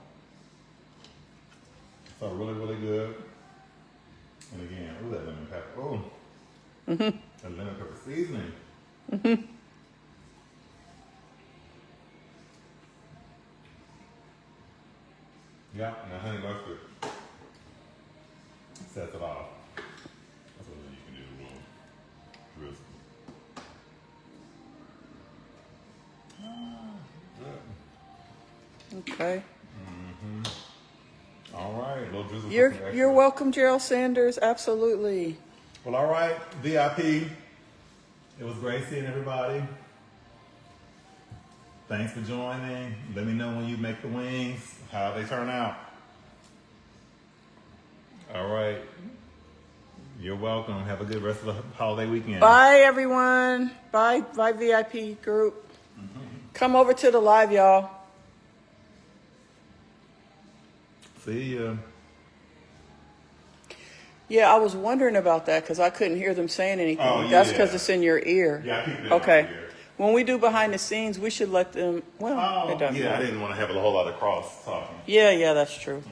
C: So really, really good. And again, ooh, that lemon pepper. Oh, that lemon pepper seasoning. Yeah, and the honey mustard sets it off. That's what you can do a little drizzle. Good.
A: Okay.
C: All right, a little drizzle. for some
A: You're
C: extra.
A: welcome, Gerald Sanders. Absolutely.
C: Well, all right, VIP. It was great seeing everybody. Thanks for joining. Let me know when you make the wings, how they turn out. All right. You're welcome. Have a good rest of the holiday weekend.
A: Bye, everyone. Bye, VIP group. Come over to the live, y'all.
C: See ya.
A: Yeah, I was wondering about that because I couldn't hear them saying anything.
C: Oh,
A: That's
C: yeah.
A: because it's in your ear.
C: Yeah, I keep it in
A: Okay.
C: my ear.
A: When we do behind the scenes, we should let them. Well,
C: Oh,
A: it doesn't
C: yeah, I
A: matter.
C: didn't want to have a whole lot of cross talking.
A: Yeah, that's true.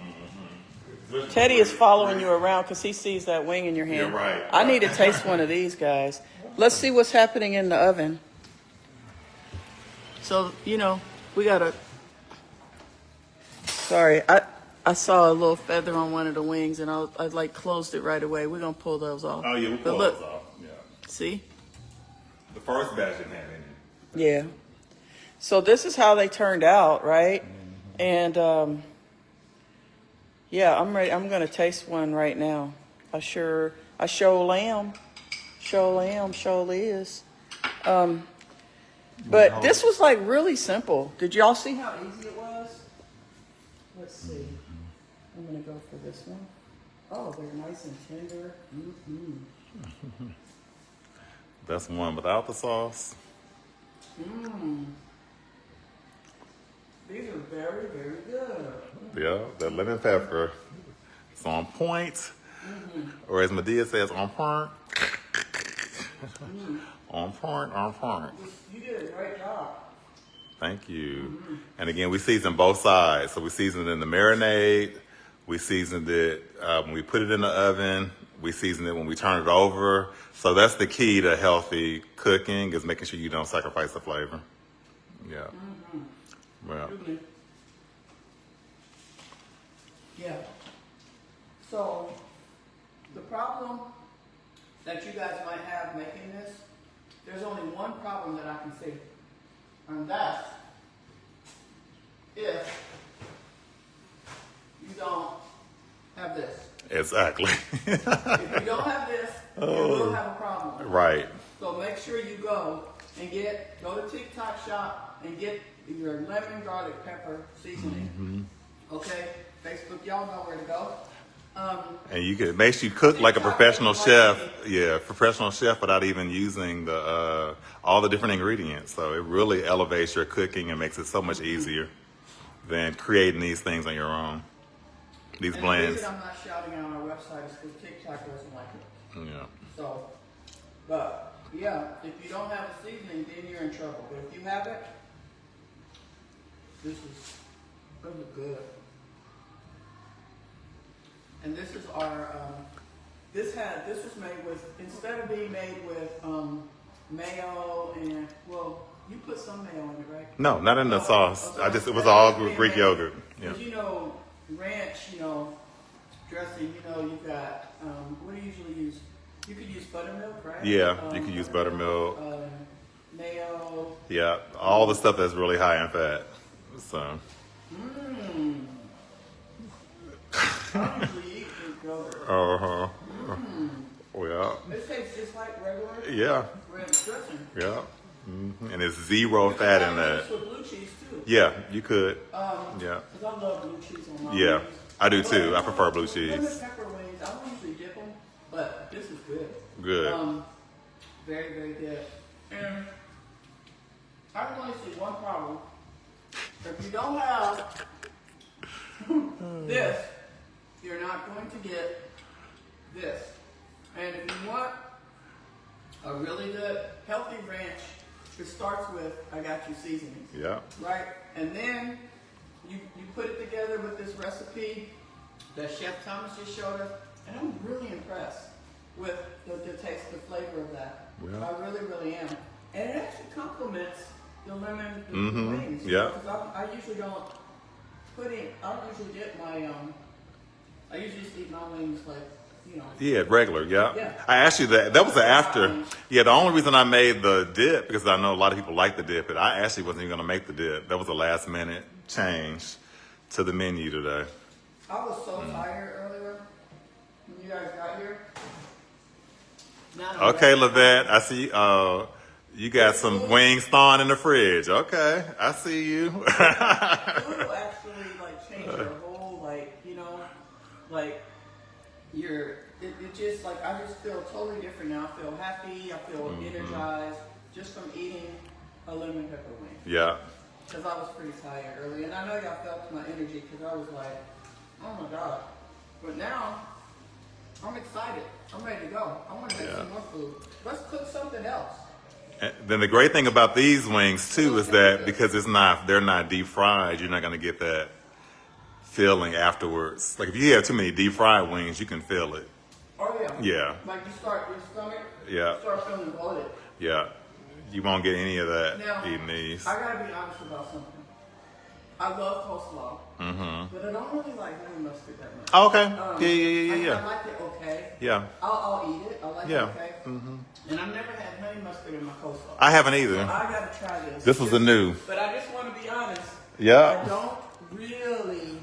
A: Teddy is following you around because he sees that wing in your hand.
C: You're right.
A: I need to taste one of these, guys. Let's see what's happening in the oven. So, we got to... Sorry, I saw a little feather on one of the wings, and I like closed it right away. We're gonna pull those off.
C: Oh yeah, we'll
A: But
C: pull
A: look,
C: those off. Yeah.
A: see?
C: The first batch didn't have any.
A: Yeah. So this is how they turned out, right? And yeah, I'm ready. I'm gonna taste one right now. I sure am. Sure is. But this was like really simple. Did y'all see how easy it was? Let's see. I'm gonna go for this one. Oh, they're nice and tender. Mm-hmm.
C: That's one without the sauce.
A: Mmm. These are very, very good.
C: Yeah, the lemon pepper. It's on point. Or as Medea says, on point. On point.
A: You did a great job.
C: Thank you. And again, we seasoned both sides. So we seasoned it in the marinade. We seasoned it when we put it in the oven. We seasoned it when we turn it over. So that's the key to healthy cooking, is making sure you don't sacrifice the flavor. Yeah. Well.
A: Yeah. So the problem that you guys might have making this, there's only one problem that I can see. And that's if you don't have this.
C: Exactly.
A: If you don't have this, you will have a problem.
C: Right.
A: So make sure you go to TikTok shop and get your lemon garlic pepper seasoning. Okay? Facebook, y'all know where to go.
C: And you can make sure you cook like a professional chef. Yeah, professional chef without even using the all the different ingredients. So it really elevates your cooking and makes it so much easier than creating these things on your own. These
A: and
C: blends.
A: The reason I'm not shouting out on our website is because TikTok doesn't like it.
C: Yeah.
A: So, but yeah, if you don't have a seasoning, then you're in trouble. But if you have it, this is good. And this is our, this was made with, instead of being made with mayo and, well, you put some mayo in it, right?
C: No, not in the sauce.
A: Okay.
C: It was all Greek yogurt. Yeah.
A: Because ranch, dressing, you've got, what do you usually use? You could use buttermilk, right?
C: Yeah, you could use buttermilk.
A: Mayo.
C: Yeah, all the stuff that's really high in fat. So.
A: I usually eat Greek yogurt.
C: Uh-huh. Yeah.
A: It tastes just like regular
C: Yeah.
A: ranch dressing.
C: Yeah. And there's zero fat in that.
A: With blue cheese too.
C: Yeah, you could.
A: Because
C: Yeah.
A: I love blue cheese on my
C: Yeah,
A: wings.
C: I do too.
A: But
C: I prefer blue
A: lemon
C: cheese.
A: pepper wings, I don't usually dip them, but this is good.
C: Good.
A: Very, very good. And I can only see one problem. If you don't have this, you're not going to get this. And if you want a really good, healthy ranch, it starts with Igotchu Seasonings.
C: Yeah.
A: Right? And then you put it together with this recipe that Chef Thomas just showed us, and I'm really impressed with the taste, the flavor of that.
C: Yeah.
A: I really, really am. And it actually complements the lemon the wings.
C: Yeah.
A: Because I usually don't I don't usually get my, I usually just eat my wings like,
C: Yeah, regular, yeah.
A: Yeah.
C: I actually, that was after. Yeah, the only reason I made the dip, because I know a lot of people like the dip, but I actually wasn't even going to make the dip. That was a last minute change to the menu today.
A: I was so tired earlier when you guys got here. Now
C: Okay, Lavette, I see you got some wings thawing in the fridge. Okay, I see you.
A: Food will actually change your whole it just I just feel totally different now. I feel happy. I feel energized just from eating a lemon pepper wing.
C: Yeah.
A: Because I was pretty tired earlier, and I know y'all felt my energy because I was like, oh my god. But now I'm excited. I'm ready to go. I want to make some more food. Let's cook something else.
C: And then the great thing about these wings too is that because they're not deep fried, you're not going to get that feeling afterwards. Like if you have too many deep fried wings, you can feel it.
A: Oh yeah.
C: Yeah.
A: Like you start your stomach.
C: Yeah.
A: You start feeling bloated.
C: Yeah. You won't get any of that
A: Now,
C: eating these.
A: I gotta be honest about something. I love coleslaw, but I don't really like honey mustard that much.
C: Oh, okay.
A: I like it okay.
C: Yeah.
A: I'll eat it. I like it
C: Yeah.
A: okay. And I've never had honey mustard in my coleslaw.
C: I haven't either.
A: So I gotta try this.
C: This was the new.
A: But I just want to be honest.
C: Yeah.
A: I don't really.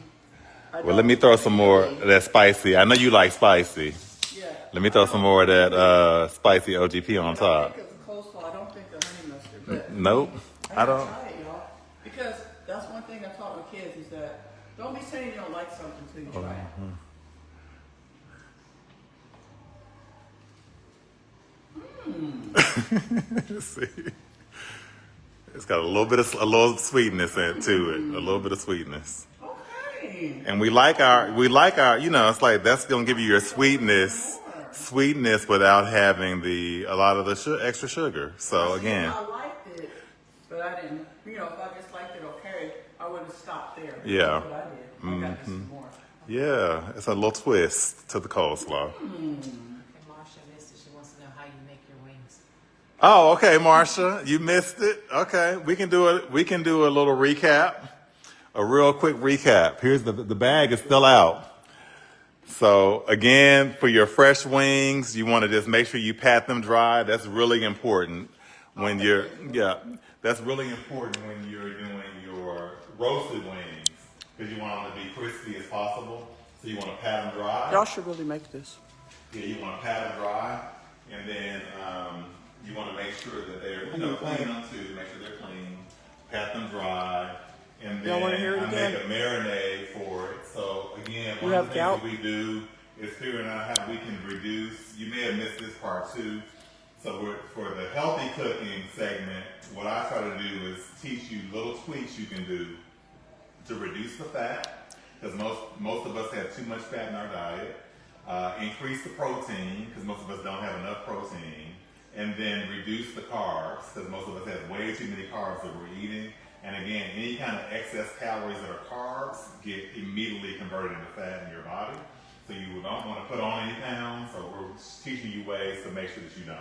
C: Well, let me throw some more of that spicy. I know you like spicy.
A: Yeah.
C: Let me throw some more of that spicy OGP on
A: I
C: top.
A: think of coleslaw. I don't think of honey mustard. But
C: Nope. I
A: gotta
C: don't.
A: try it, y'all. Because that's one thing I taught my kids is that don't be saying you don't like something until you try it.
C: See, it's got a little sweetness to it, a little bit of sweetness.
A: Okay.
C: And we like our, you know, it's like that's gonna give you your sweetness without having a lot of the extra sugar. So again,
A: I liked it, but I didn't. You know, if I just liked it okay, I would have stopped there.
C: Yeah.
A: That's what I did. I got this some more.
C: yeah, it's a little twist to the coleslaw.
B: And Marsha missed it. She wants to know how you make your wings.
C: Oh, okay, Marsha, you missed it. Okay, we can do it. We can do a little recap, a real quick recap. Here's the bag is still out. So again, for your fresh wings, you want to just make sure you pat them dry. That's really important when that's really important when you're doing your roasted wings because you want them to be crispy as possible. So you want to pat them dry.
A: Y'all should really make this.
C: Yeah, you want to pat them dry, and then you want to make sure that they're clean them too. Make sure they're clean. Pat them dry, and then
A: Y'all wanna hear it
C: I
A: again?
C: make a marinade for it. So again,
A: You
C: one
A: have
C: of the
A: gout?
C: things that we do is figuring out how we can reduce. You may have missed this part too. So for the healthy cooking segment, what I try to do is teach you little tweaks you can do to reduce the fat, because most of us have too much fat in our diet. Increase the protein, because most of us don't have enough protein, and then reduce the carbs, because most of us have way too many carbs that we're eating. And again, any kind of excess calories that are carbs get immediately converted into fat in your body. So you don't want to put on any pounds, so we're teaching you ways to make sure that you don't.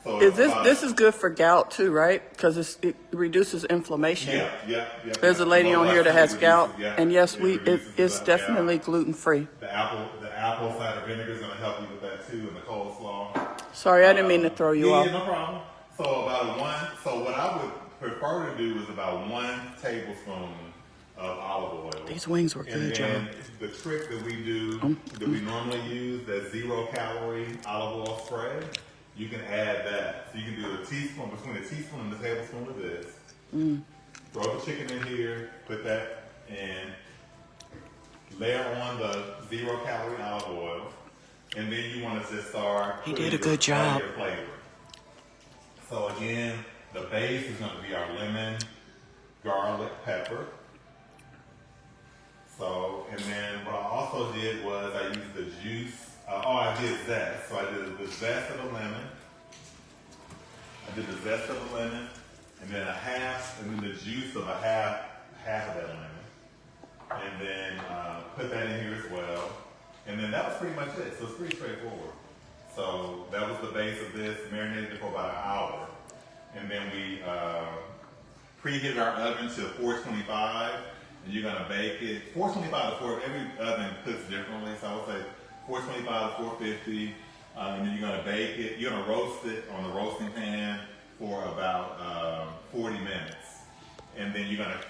C: So
A: This is good for gout too, right? Because it reduces inflammation.
C: Yeah.
A: There's a lady on here that has gout,
C: Yeah,
A: and yes,
C: it reduces
A: it's
C: the
A: definitely
C: gout.
A: gluten free.
C: The apple cider vinegar is going to help you with that too, and the coleslaw.
A: Sorry, I didn't mean to throw you off.
C: Yeah, no problem. So what I would prefer to do is about 1 tablespoon of olive oil.
A: These wings were
C: And
A: good,
C: then
A: y'all.
C: the trick that we do, that we normally use, that 0-calorie olive oil spray, you can add that. So you can do a teaspoon, between a teaspoon and a tablespoon of this. Throw the chicken in here, put that in, layer on the 0-calorie olive oil, and then you want to just start.
A: He did a good job.
C: Your flavor. So again, the base is going to be our lemon, garlic, pepper. So, and then what I also did was I used the juice. I did zest. So I did the zest of the lemon. And then the juice of a half of that lemon. And then put that in here as well. And then that was pretty much it. So it's pretty straightforward. So that was the base of this, marinated it for about an hour. And then we preheated our oven to 425. And you're gonna bake it 425 to 4. Every oven cooks differently, so I would say 425 to 450. And then you're gonna bake it. You're gonna roast it on the roasting pan for about 40 minutes, and then you're gonna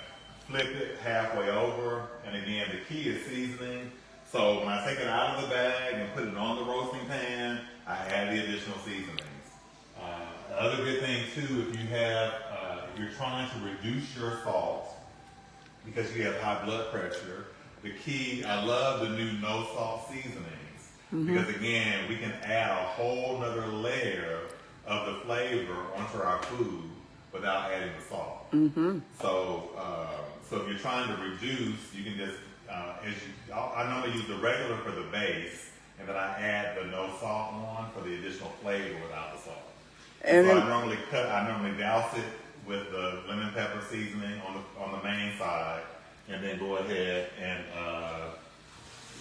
C: flip it halfway over. And again, the key is seasoning. So when I take it out of the bag and put it on the roasting pan, I add the additional seasonings. The other good thing too, if you're trying to reduce your salt, because you have high blood pressure, the key, I love the new no salt seasonings. Because again, we can add a whole nother layer of the flavor onto our food without adding the salt. So if you're trying to reduce, you can just, I normally use the regular for the base, and then I add the no salt one for the additional flavor without the salt.
A: And
C: So
A: then,
C: I normally douse it with the lemon pepper seasoning on the main side, and then go ahead and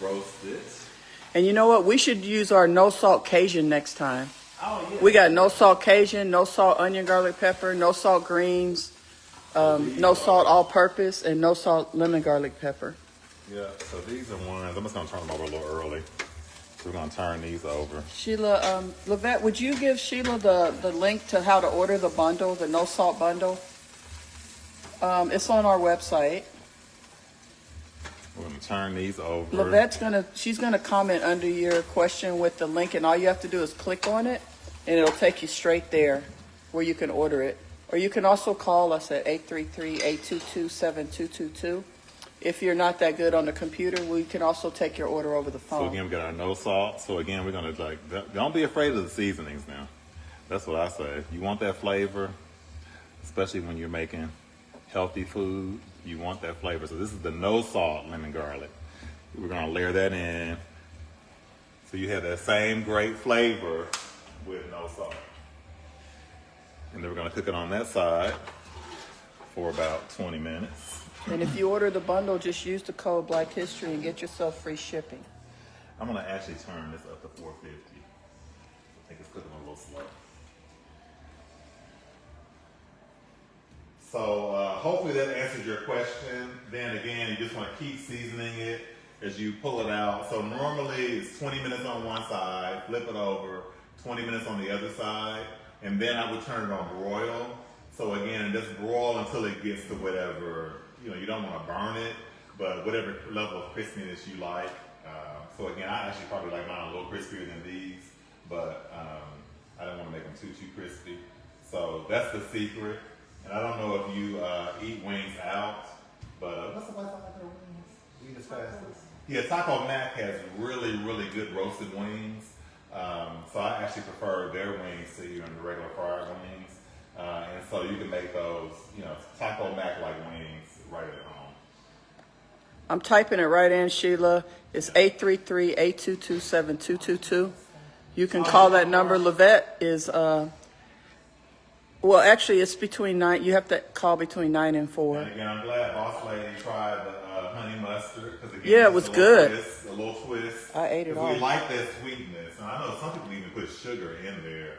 C: roast it.
A: and you know what? We should use our no salt Cajun next time.
C: Oh yeah.
A: We got no salt Cajun, no salt onion, garlic, pepper, no salt greens. no salt all-purpose, and no salt lemon garlic pepper.
C: Yeah, so these are ones, I'm just gonna turn them over a little early. So we're gonna turn these over.
A: Sheila, Lavette, would you give Sheila the link to how to order the bundle, the no salt bundle? It's on our website.
C: We're gonna turn these over.
A: Lavette's she's gonna comment under your question with the link, and all you have to do is click on it, and it'll take you straight there where you can order it. Or you can also call us at 833-822-7222. If you're not that good on the computer, we can also take your order over the phone.
C: So again, we got our no salt. So again, we're gonna don't be afraid of the seasonings now. That's what I say. You want that flavor, especially when you're making healthy food. You want that flavor. So this is the no salt lemon garlic. We're gonna layer that in. So you have that same great flavor with no salt. And then we're gonna cook it on that side for about 20 minutes.
A: And if you order the bundle, just use the code Black History and get yourself free shipping.
C: I'm gonna actually turn this up to 450. I think it's cooking a little slow. So hopefully that answers your question. Then again, you just want to keep seasoning it as you pull it out. So normally it's 20 minutes on one side, flip it over, 20 minutes on the other side, and then I would turn it on broil. So again, just broil until it gets to whatever, you don't want to burn it, but whatever level of crispiness you like. So again, I actually probably like mine a little crispier than these, but I don't want to make them too crispy. So that's the secret. And I don't know if you eat wings out, but what's the place like their wings? Eat as fast as. Yeah, Taco Mac has really, really good roasted wings. So I actually prefer their wings to even the regular fried wings. And so you can make those, Taco Mac like wings right at home.
A: I'm typing it right in, Sheila. It's 833-822-7222. You can call that number. Lavette is, well, actually, it's between 9. You have to call between 9 and 4.
C: And again, I'm glad Boss Lady tried the honey mustard.
A: Yeah, it was good.
C: A little twist.
A: I ate it all.
C: We like that sweetness. And I know some people even put sugar in their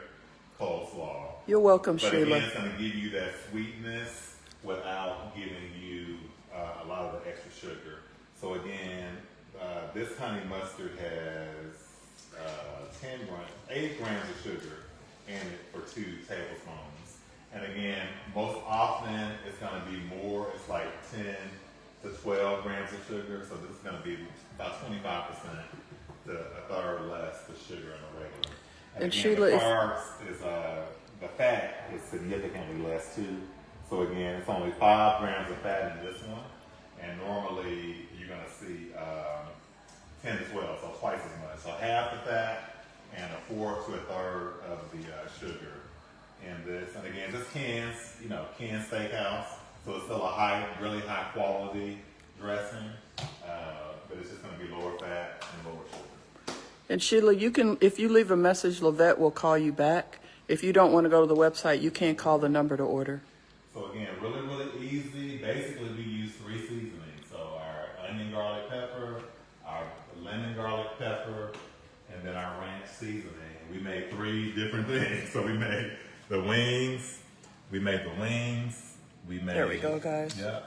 C: coleslaw.
A: You're welcome,
C: But
A: Sheila.
C: again, it's going to give you that sweetness without giving you a lot of the extra sugar. So again, this honey mustard has 8 grams of sugar in it for 2 tablespoons. And again, most often it's going to be more. It's like 10 to 12 grams of sugar. So this is going to be about 25% to a third less the sugar in a regular. And again,
A: Sheila,
C: the carbs is the fat is significantly less too. So again, it's only 5 grams of fat in this one, and normally you're going to see 10 to 12, so twice as much. So half the fat and a fourth to a third of the sugar in this. And again, this canned steakhouse, so it's still a really high quality dressing, but it's just going to be lower fat and lower sugar.
A: And Sheila, if you leave a message, Lavette will call you back. If you don't want to go to the website, you can call the number to order.
C: So again, really, really easy. Basically, we use 3 seasonings. So our onion garlic pepper, our lemon garlic pepper, and then our ranch seasoning. We made 3 different things. So we made the wings. We made.
A: There we go, guys.
C: Yeah.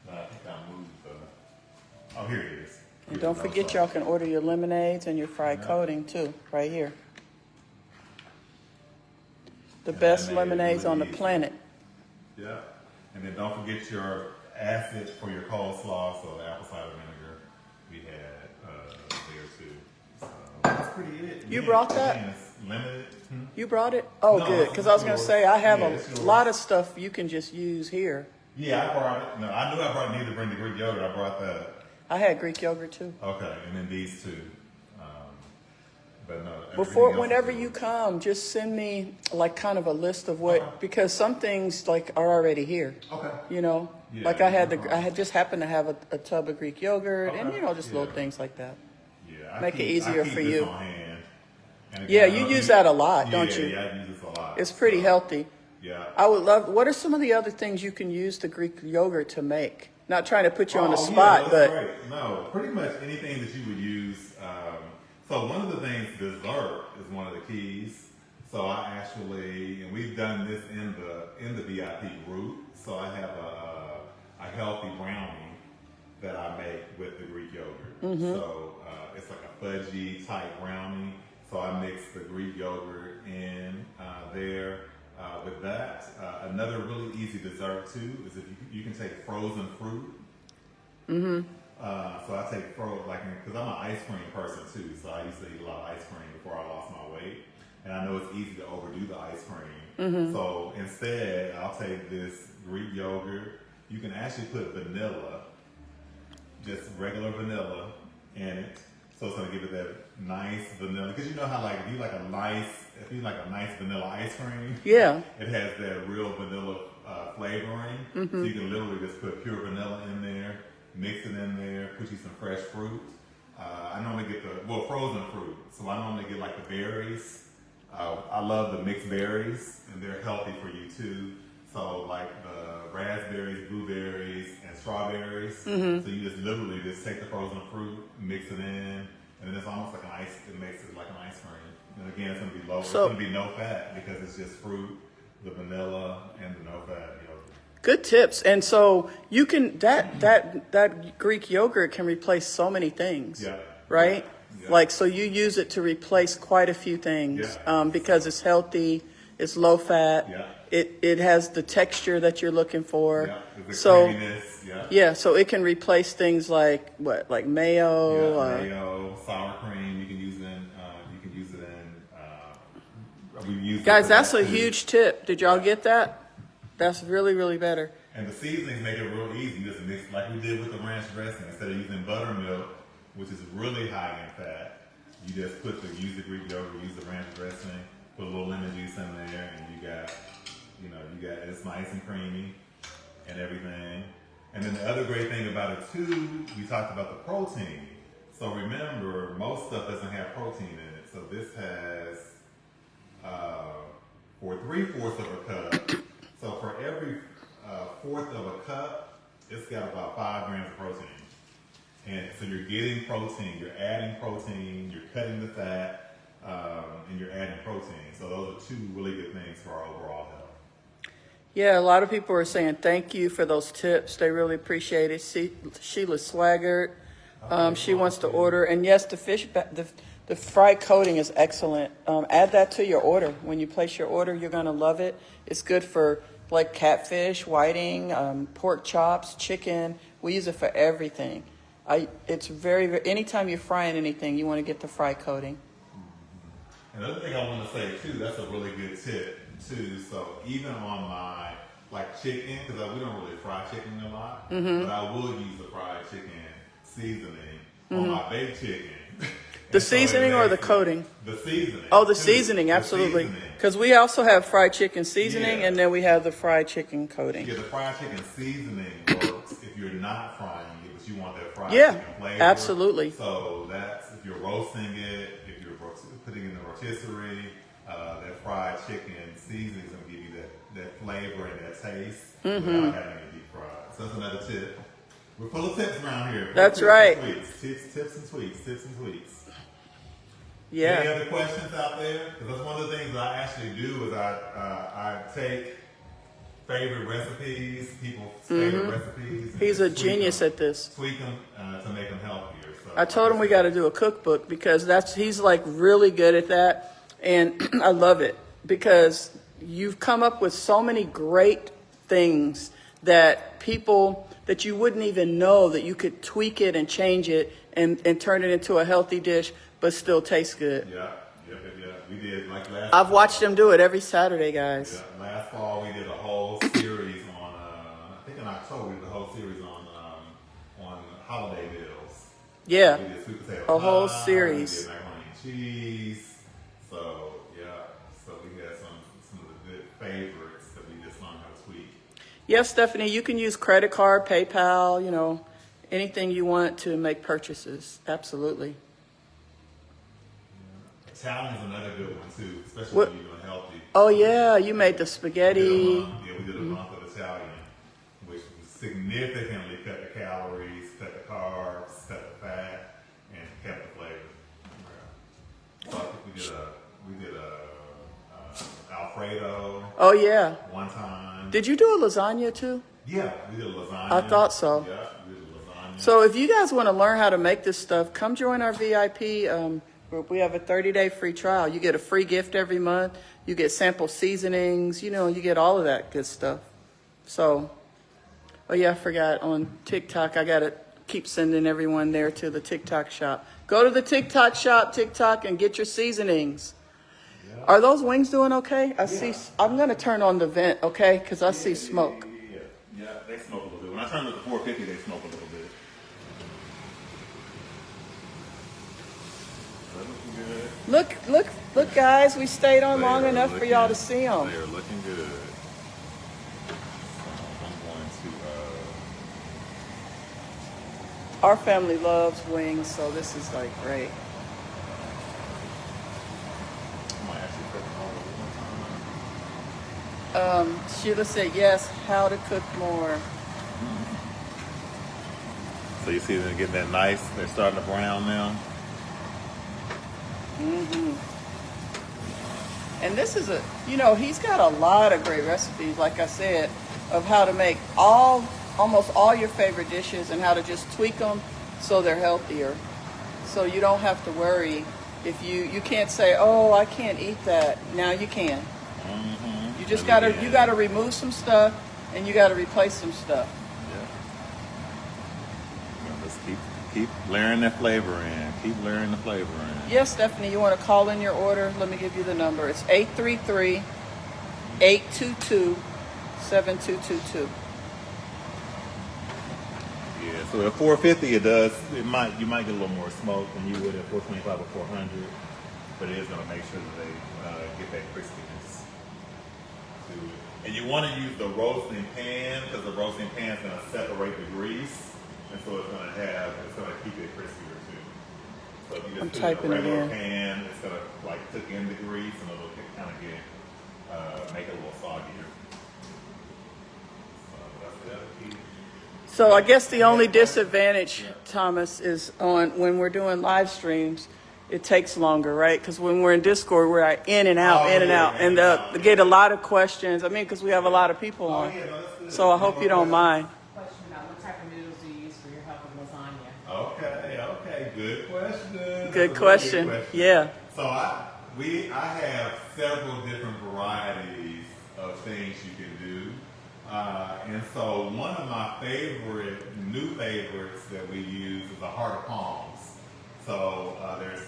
C: No, I think I moved oh, here it is.
A: And don't forget, y'all can order your lemonades and your fried coating too, right here. The best lemonades on the planet.
C: Yeah. And then don't forget your acid for your coleslaw, so the apple cider vinegar we had there too. So that's pretty it.
A: You brought that?
C: Again, it's limited.
A: You brought it? Oh,
C: No,
A: good. Because I was going to say, I have
C: it's
A: a
C: yours.
A: lot of stuff you can just use here.
C: Yeah, I brought it. No, I knew I needed to bring the Greek yogurt. I brought that.
A: I had Greek yogurt too.
C: Okay, and then these 2. But no.
A: Whenever you come, just send me like kind of a list of what, because some things like are already here.
C: Okay.
A: Yeah, like I had just happened to have a tub of Greek yogurt and just little things like that.
C: Yeah.
A: Make it easier for you.
C: On hand. And
A: Yeah,
C: again,
A: you use that a lot, don't you?
C: Yeah, I use this a lot.
A: It's pretty healthy.
C: Yeah.
A: I would love. What are some of the other things you can use the Greek yogurt to make? Not trying to put you on the spot, but
C: right. No, pretty much anything that you would use. So one of the things, dessert is one of the keys. So I actually, and we've done this in the VIP group. So I have a healthy brownie that I make with the Greek yogurt. So it's like a fudgy type brownie. So I mix the Greek yogurt in there with that. Another really easy dessert too is if you can take frozen fruit. So I take because I'm an ice cream person too. So I used to eat a lot of ice cream before I lost my weight. And I know it's easy to overdo the ice cream. So instead, I'll take this Greek yogurt. You can actually put vanilla, just regular vanilla in it. So it's gonna give it that nice vanilla. Because you know how if you like a nice vanilla ice cream,
A: Yeah.
C: it has that real vanilla flavoring. So you can literally just put pure vanilla in there, mix it in there, put you some fresh fruit. I normally get frozen fruit. So I normally get like the berries. I love the mixed berries, and they're healthy for you too. So like the raspberries, blueberries, and strawberries. So you just literally just take the frozen fruit, mix it in, and then it's almost like it makes it like an ice cream. And again, it's gonna be low. It's gonna be no fat because it's just fruit, the vanilla, and the no fat yogurt.
A: Good tips. And so you can that Greek yogurt can replace so many things.
C: Yeah.
A: Right?
C: Yeah.
A: So you use it to replace quite a few things.
C: Yeah.
A: Because it's healthy, it's low fat.
C: Yeah.
A: It has the texture that you're looking for.
C: Yeah. The
A: So
C: creaminess. Yeah.
A: yeah, so it can replace things like mayo.
C: Mayo, sour cream. You can use it in. We use
A: Guys, that's a
C: too.
A: huge tip. Did y'all get that? That's really, really better.
C: And the seasonings make it real easy. You just mix like we did with the ranch dressing. Instead of using buttermilk, which is really high in fat, you just use the Greek yogurt, use the ranch dressing, put a little lemon juice in there, and you got it's nice and creamy and everything. And then the other great thing about it too, we talked about the protein. So remember, most stuff doesn't have protein in it. So this has for 3/4 of a cup. So for every fourth of a cup, it's got about 5 grams of protein. And so you're getting protein, you're adding protein, you're cutting the fat, and you're adding protein. So those are 2 really good things for our overall health.
A: Yeah, a lot of people are saying thank you for those tips. They really appreciate it. Sheila Swaggart, she wants to order. And yes, the fried coating is excellent. Add that to your order. When you place your order, you're going to love it. It's good for like catfish, whiting, pork chops, chicken. We use it for everything. It's very, anytime you're frying anything, you want to get the fry coating.
C: Another thing I want to say too, that's a really good tip too. So even on my chicken, because we don't really fry chicken a lot, but I will use the fried chicken seasoning on my baked chicken.
A: The seasoning or the coating?
C: The seasoning.
A: Oh, the seasoning, absolutely. Because we also have fried chicken seasoning, and then we have the fried chicken coating.
C: Yeah, the fried chicken seasoning works if you're not frying it, but you want that fried chicken flavor.
A: Absolutely.
C: So that's if you're roasting it, if you're putting it in the rotisserie, that fried chicken seasoning is going to give you that flavor and that taste without having it deep fried. So that's another tip. We're full of tips around here.
A: That's right.
C: Tips and tweaks.
A: Yeah.
C: Any other questions out there? Because that's one of the things that I actually do is I take favorite recipes, people's favorite recipes.
A: He's a genius at this.
C: Tweak them to make them healthier. So
A: I told him we got to do a cookbook because he's like really good at that. And I love it because you've come up with so many great things that you wouldn't even know that you could tweak it and change it and turn it into a healthy dish, but still taste good.
C: Yeah. We did
A: I've watched him do it every Saturday, guys.
C: Yeah, last fall we did a whole series on, I think in October we did a whole series on holiday meals.
A: Yeah.
C: We did sweet potato
A: A whole
C: pie,
A: series.
C: We did macaroni and cheese. So we had some of the good favorites that we just learned how to tweak.
A: Yes, Stephanie, you can use credit card, PayPal, anything you want to make purchases. Absolutely.
C: Italian's another good one too, especially
A: What?
C: when you're doing healthy.
A: Oh yeah, you made the spaghetti.
C: We did a month of Italian, which significantly cut the calories, cut the carbs, cut the fat, and kept the flavor. So I think we did a
A: Oh yeah.
C: one time.
A: Did you do a lasagna too?
C: Yeah, we did lasagna.
A: I thought so.
C: Yeah, we did lasagna.
A: So if you guys want to learn how to make this stuff, come join our VIP group. We have a 30-day free trial. You get a free gift every month. You get sample seasonings. You know, you get all of that good stuff. So, oh yeah, I forgot on TikTok. I got to keep sending everyone there to the TikTok shop. Go to the TikTok shop, TikTok, and get your seasonings. Yeah. Are those wings doing okay? I see. I'm going to turn on the vent, okay? Because I see smoke.
C: Yeah, they smoke a little bit. When I turn to the 450, they smoke a little bit.
A: Look, guys. We stayed on long enough for y'all to see them.
C: They are looking good. I'm going to...
A: Our family loves wings, so this is like great.
C: I might actually cook them all at one time.
A: Sheila said yes, how to cook more.
C: So you see them getting that nice, they're starting to brown now.
A: And this is he's got a lot of great recipes, like I said, of how to make almost all your favorite dishes and how to just tweak them so they're healthier. So you don't have to worry if you can't say, oh, I can't eat that. Now you can. You just gotta remove some stuff and you gotta replace some stuff.
C: Let's keep layering that flavor in. Keep layering the flavor in.
A: Yes, Stephanie, you want to call in your order? Let me give you the number. It's 833-822-7222.
C: Yeah, so at 450 you might get a little more smoke than you would at 425 or 400, but it is going to make sure that they get that crispiness to it. And you want to use the roasting pan because the roasting pan is going to separate the grease, and so it's going to keep it crispier too. So if you just put it in a regular pan, it's going to like cook in the grease and it'll kind of make it a little soggier. So that's the other key.
A: So I guess the only disadvantage, Thomas, is on when we're doing live streams, it takes longer, right? Because when we're in Discord, we're in and out, and get a lot of questions. I mean, because we have a lot of people on. So I hope you don't mind.
B: Question about what type of noodles do you use for your help with lasagna?
C: Okay, good question.
A: Good question. Yeah.
C: So I have several different varieties of things you can do. And so one of my new favorites that we use is the Heart of Palms. So there's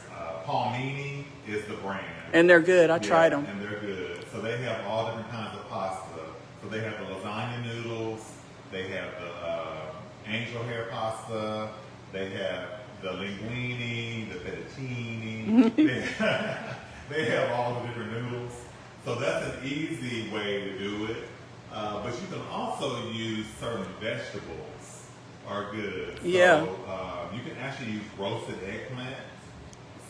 C: Palmini is the brand.
A: And they're good. I tried them.
C: And they're good. So they have all different kinds of pasta. So they have the lasagna noodles. They have the angel hair pasta. They have the linguine, the fettuccine. They have all the different noodles. So that's an easy way to do it. But you can also use certain vegetables are good.
A: Yeah.
C: So you can actually use roasted eggplant.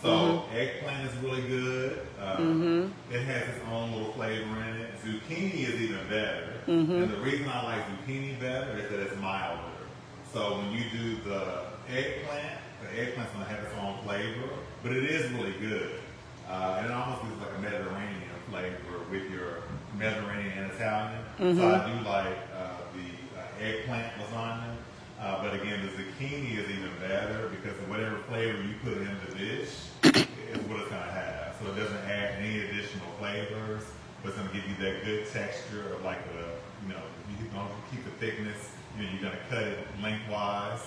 C: So eggplant is really good. It has its own little flavor in it. Zucchini is even better. And the reason I like zucchini better is that it's milder. So when you do the eggplant's going to have its own flavor, but it is really good. And it almost gives like a Mediterranean flavor with your Mediterranean and Italian. So I do like the eggplant lasagna. But again, the zucchini is even better because of whatever flavor you put in the dish is what it's going to have. So it doesn't add any additional flavors, but it's going to give you that good texture of like you're going to keep the thickness. You're going to cut it lengthwise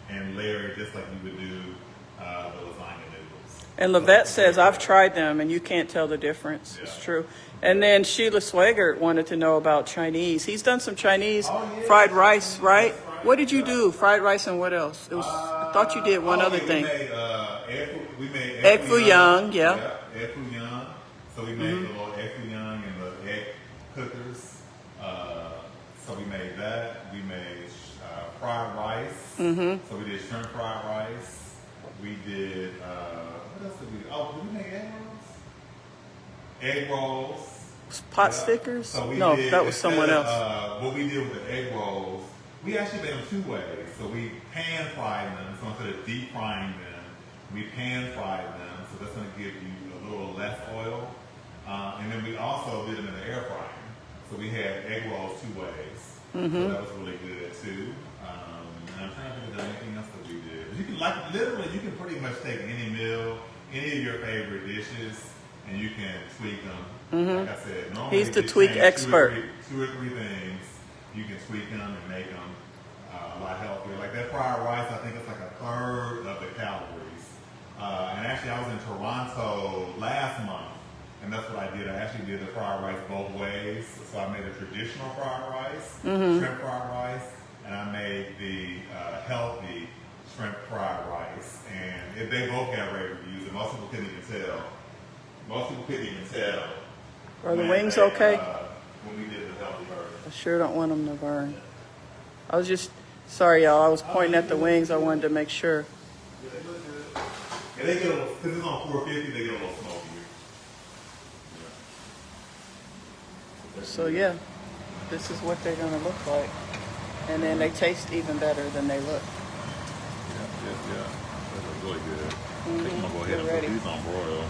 C: and layer it just like you would do the lasagna noodles.
A: And Lavette says, I've tried them, and you can't tell the difference. Yeah. It's true. And then Sheila Swagert wanted to know about Chinese. He's done some Chinese fried rice, right? What did you do? Fried rice and what else? It was. I thought you did one other thing.
C: We made
A: egg foo young,
C: yeah. Egg foo young. So we made the little egg foo young and the egg cookers. So we made that. We made fried rice. So we did shrimp fried rice. We did, what else did we do? Oh, did we make egg rolls? Egg rolls.
A: Pot stickers?
C: So
A: that was someone else.
C: What we did with the egg rolls, we actually made them two ways. So we pan fried them. So instead of deep frying them, we pan fried them. So that's going to give you a little less oil. And then we also did them in the air fryer. So we had egg rolls 2 ways. So that was really good too. And I'm trying to think of anything else that we did. You can literally, you can pretty much take any meal, any of your favorite dishes, and you can tweak them. Like I said, normally
A: He's the
C: if you
A: tweak
C: change
A: expert.
C: Two or three things, you can tweak them and make them a lot healthier. Like that fried rice, I think it's like a third of the calories. And actually, I was in Toronto last month, and that's what I did. I actually did the fried rice both ways. So I made a traditional fried rice, shrimp fried rice, and I made the healthy shrimp fried rice. And they both got rave reviews, and most people couldn't even tell. Most people couldn't even tell.
A: Are the
C: when
A: wings
C: they,
A: okay?
C: When we did the healthy version.
A: I sure don't want them to burn. I was just, sorry y'all, I was pointing at the wings. I wanted to make sure.
C: Yeah, they look good. And they get a little, because it's on 450, they get a little smokier. Yeah.
A: So yeah, this is what they're gonna look like. And then they taste even better than they look.
C: Yeah. They look really good. I think I'm gonna go ahead and
A: Ready.
C: put these on broil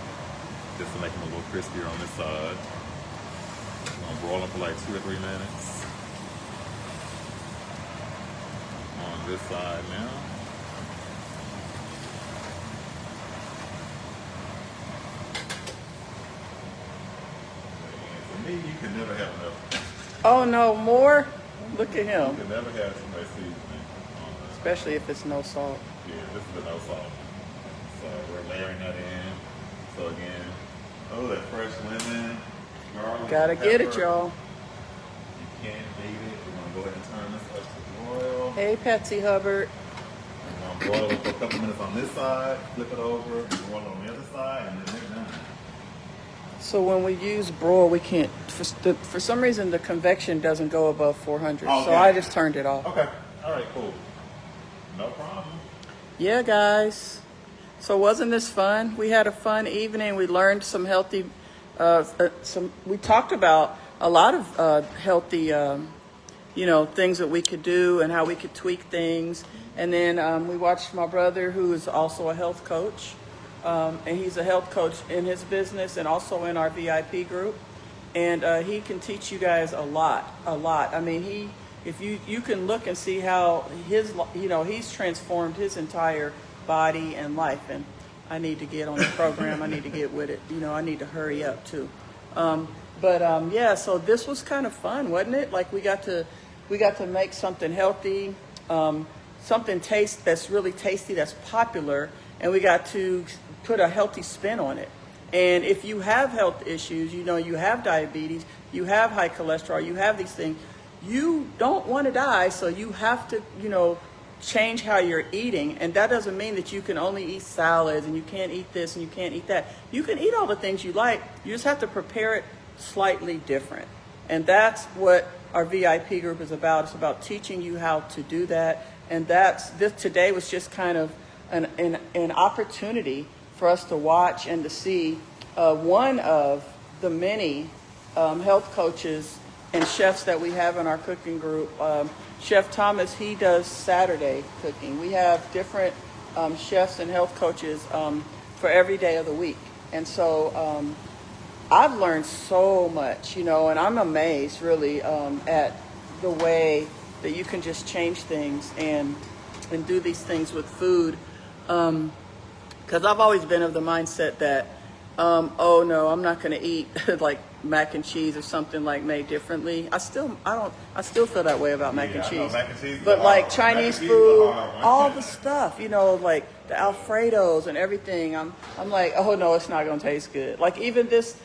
C: just to make them a little crispier on this side. I'm gonna broil them for like 2 or 3 minutes. On this side now. For me, you can never have enough.
A: Oh no, more? Look at
C: You
A: him.
C: can never have too much seasoning on this.
A: Especially if it's no salt.
C: Yeah, this is a no salt. So we're layering that in. So again, oh, that fresh lemon, garlic,
A: Gotta get it,
C: pepper.
A: y'all.
C: You can't beat it. We're gonna go ahead and turn this up to broil.
A: Hey, Patsy Hubbard.
C: We're gonna broil it for a couple minutes on this side, flip it over, and broil it on the other side, and then they're done.
A: So when we use broil, we can't, for some reason the convection doesn't go above 400. So
C: Okay.
A: I just turned it off.
C: Okay. All right. Cool. No problem.
A: Yeah, guys. So wasn't this fun? We had a fun evening. We learned some healthy, we talked about a lot of healthy, things that we could do and how we could tweak things. And then we watched my brother, who is also a health coach. And he's a health coach in his business and also in our VIP group. And he can teach you guys a lot. I mean, if you can look and see how he's transformed his entire body and life. And I need to get on the program. I need to get with it. I need to hurry up too. Yeah, so this was kind of fun, wasn't it? Like we got to make something healthy, something that's really tasty, that's popular, and we got to put a healthy spin on it. And if you have health issues, you have diabetes, you have high cholesterol, you have these things, you don't want to die, so you have to, change how you're eating. And that doesn't mean that you can only eat salads and you can't eat this and you can't eat that. You can eat all the things you like. You just have to prepare it slightly different. And that's what our VIP group is about. It's about teaching you how to do that. And today was just kind of an opportunity for us to watch and to see one of the many health coaches and chefs that we have in our cooking group. Chef Thomas, he does Saturday cooking. We have different chefs and health coaches for every day of the week. And so I've learned so much, and I'm amazed really at the way that you can just change things and do these things with food. Because I've always been of the mindset that, oh no, I'm not going to eat like mac and cheese or something like made differently. I still feel that way about mac and cheese.
C: Mac and cheese is
A: But
C: a
A: like
C: hard one.
A: Chinese
C: Mac and cheese is a
A: food,
C: hard one.
A: all the stuff, like the Alfredos and everything. I'm like, oh no, it's not going to taste good. Like even this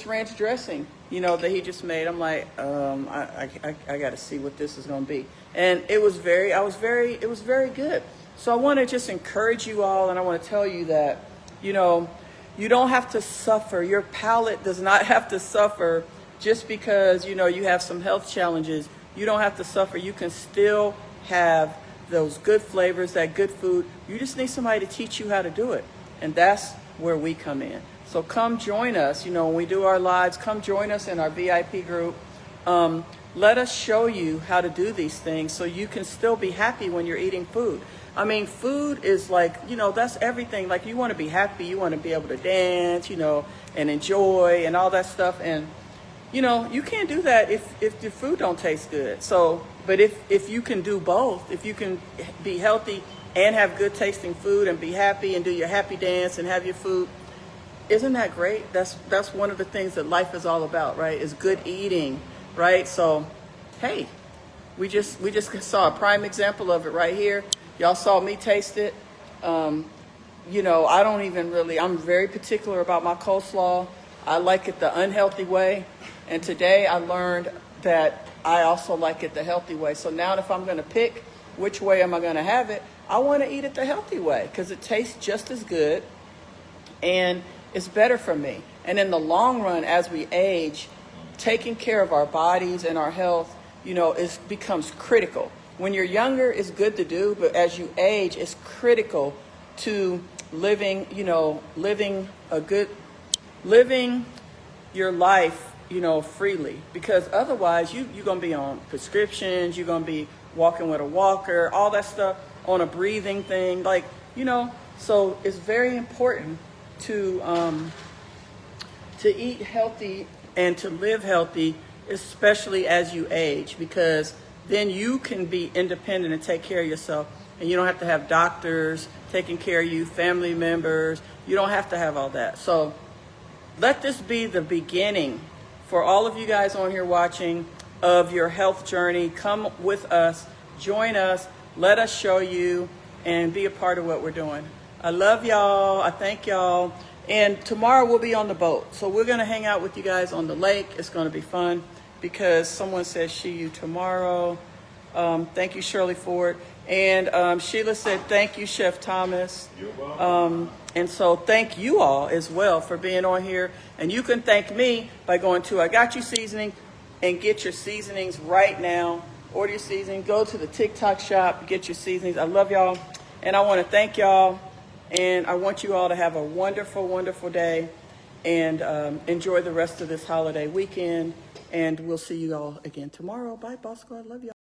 A: ranch dressing, that he just made. I'm like, I got to see what this is going to be. And it was very good. So I want to just encourage you all, and I want to tell you that, you don't have to suffer. Your palate does not have to suffer just because, you have some health challenges. You don't have to suffer. You can still have those good flavors, that good food. You just need somebody to teach you how to do it. And that's where we come in. So come join us. When we do our lives, come join us in our VIP group. Let us show you how to do these things so you can still be happy when you're eating food. I mean, food is like, that's everything. Like you want to be happy, you want to be able to dance, and enjoy and all that stuff. And you know, you can't do that if your food don't taste good. So, but if you can do both, if you can be healthy and have good tasting food and be happy and do your happy dance and have your food, isn't that great? That's one of the things that life is all about, right? Is good eating, right? So, hey, we just saw a prime example of it right here. Y'all saw me taste it. You know, I don't even really, I'm very particular about my coleslaw. I like it the unhealthy way. And today I learned that I also like it the healthy way. So now if I'm going to pick which way am I going to have it, I want to eat it the healthy way because it tastes just as good and it's better for me. And in the long run, as we age, taking care of our bodies and our health, you know, becomes critical. When you're younger, it's good to do, but as you age, it's critical to living your life, you know, freely. Because otherwise, you're going to be on prescriptions, you're going to be walking with a walker, all that stuff, on a breathing thing, like, you know. So it's very important to eat healthy and to live healthy, especially as you age, because then you can be independent and take care of yourself. And you don't have to have doctors taking care of you, family members. You don't have to have all that. So let this be the beginning for all of you guys on here watching of your health journey. Come with us, join us, let us show you, and be a part of what we're doing. I love y'all. I thank y'all. And tomorrow we'll be on the boat. So we're going to hang out with you guys on the lake. It's going to be fun because someone says see you tomorrow. Thank you, Shirley Ford. And Sheila said, thank you, Chef Thomas.
C: You're welcome.
A: And so thank you all as well for being on here. And you can thank me by going to Igotchu Seasoning and get your seasonings right now. Order your seasoning. Go to the TikTok shop. Get your seasonings. I love y'all. And I want to thank y'all. And I want you all to have a wonderful, wonderful day. And enjoy the rest of this holiday weekend. And we'll see you all again tomorrow. Bye, Boss Squad. Love y'all.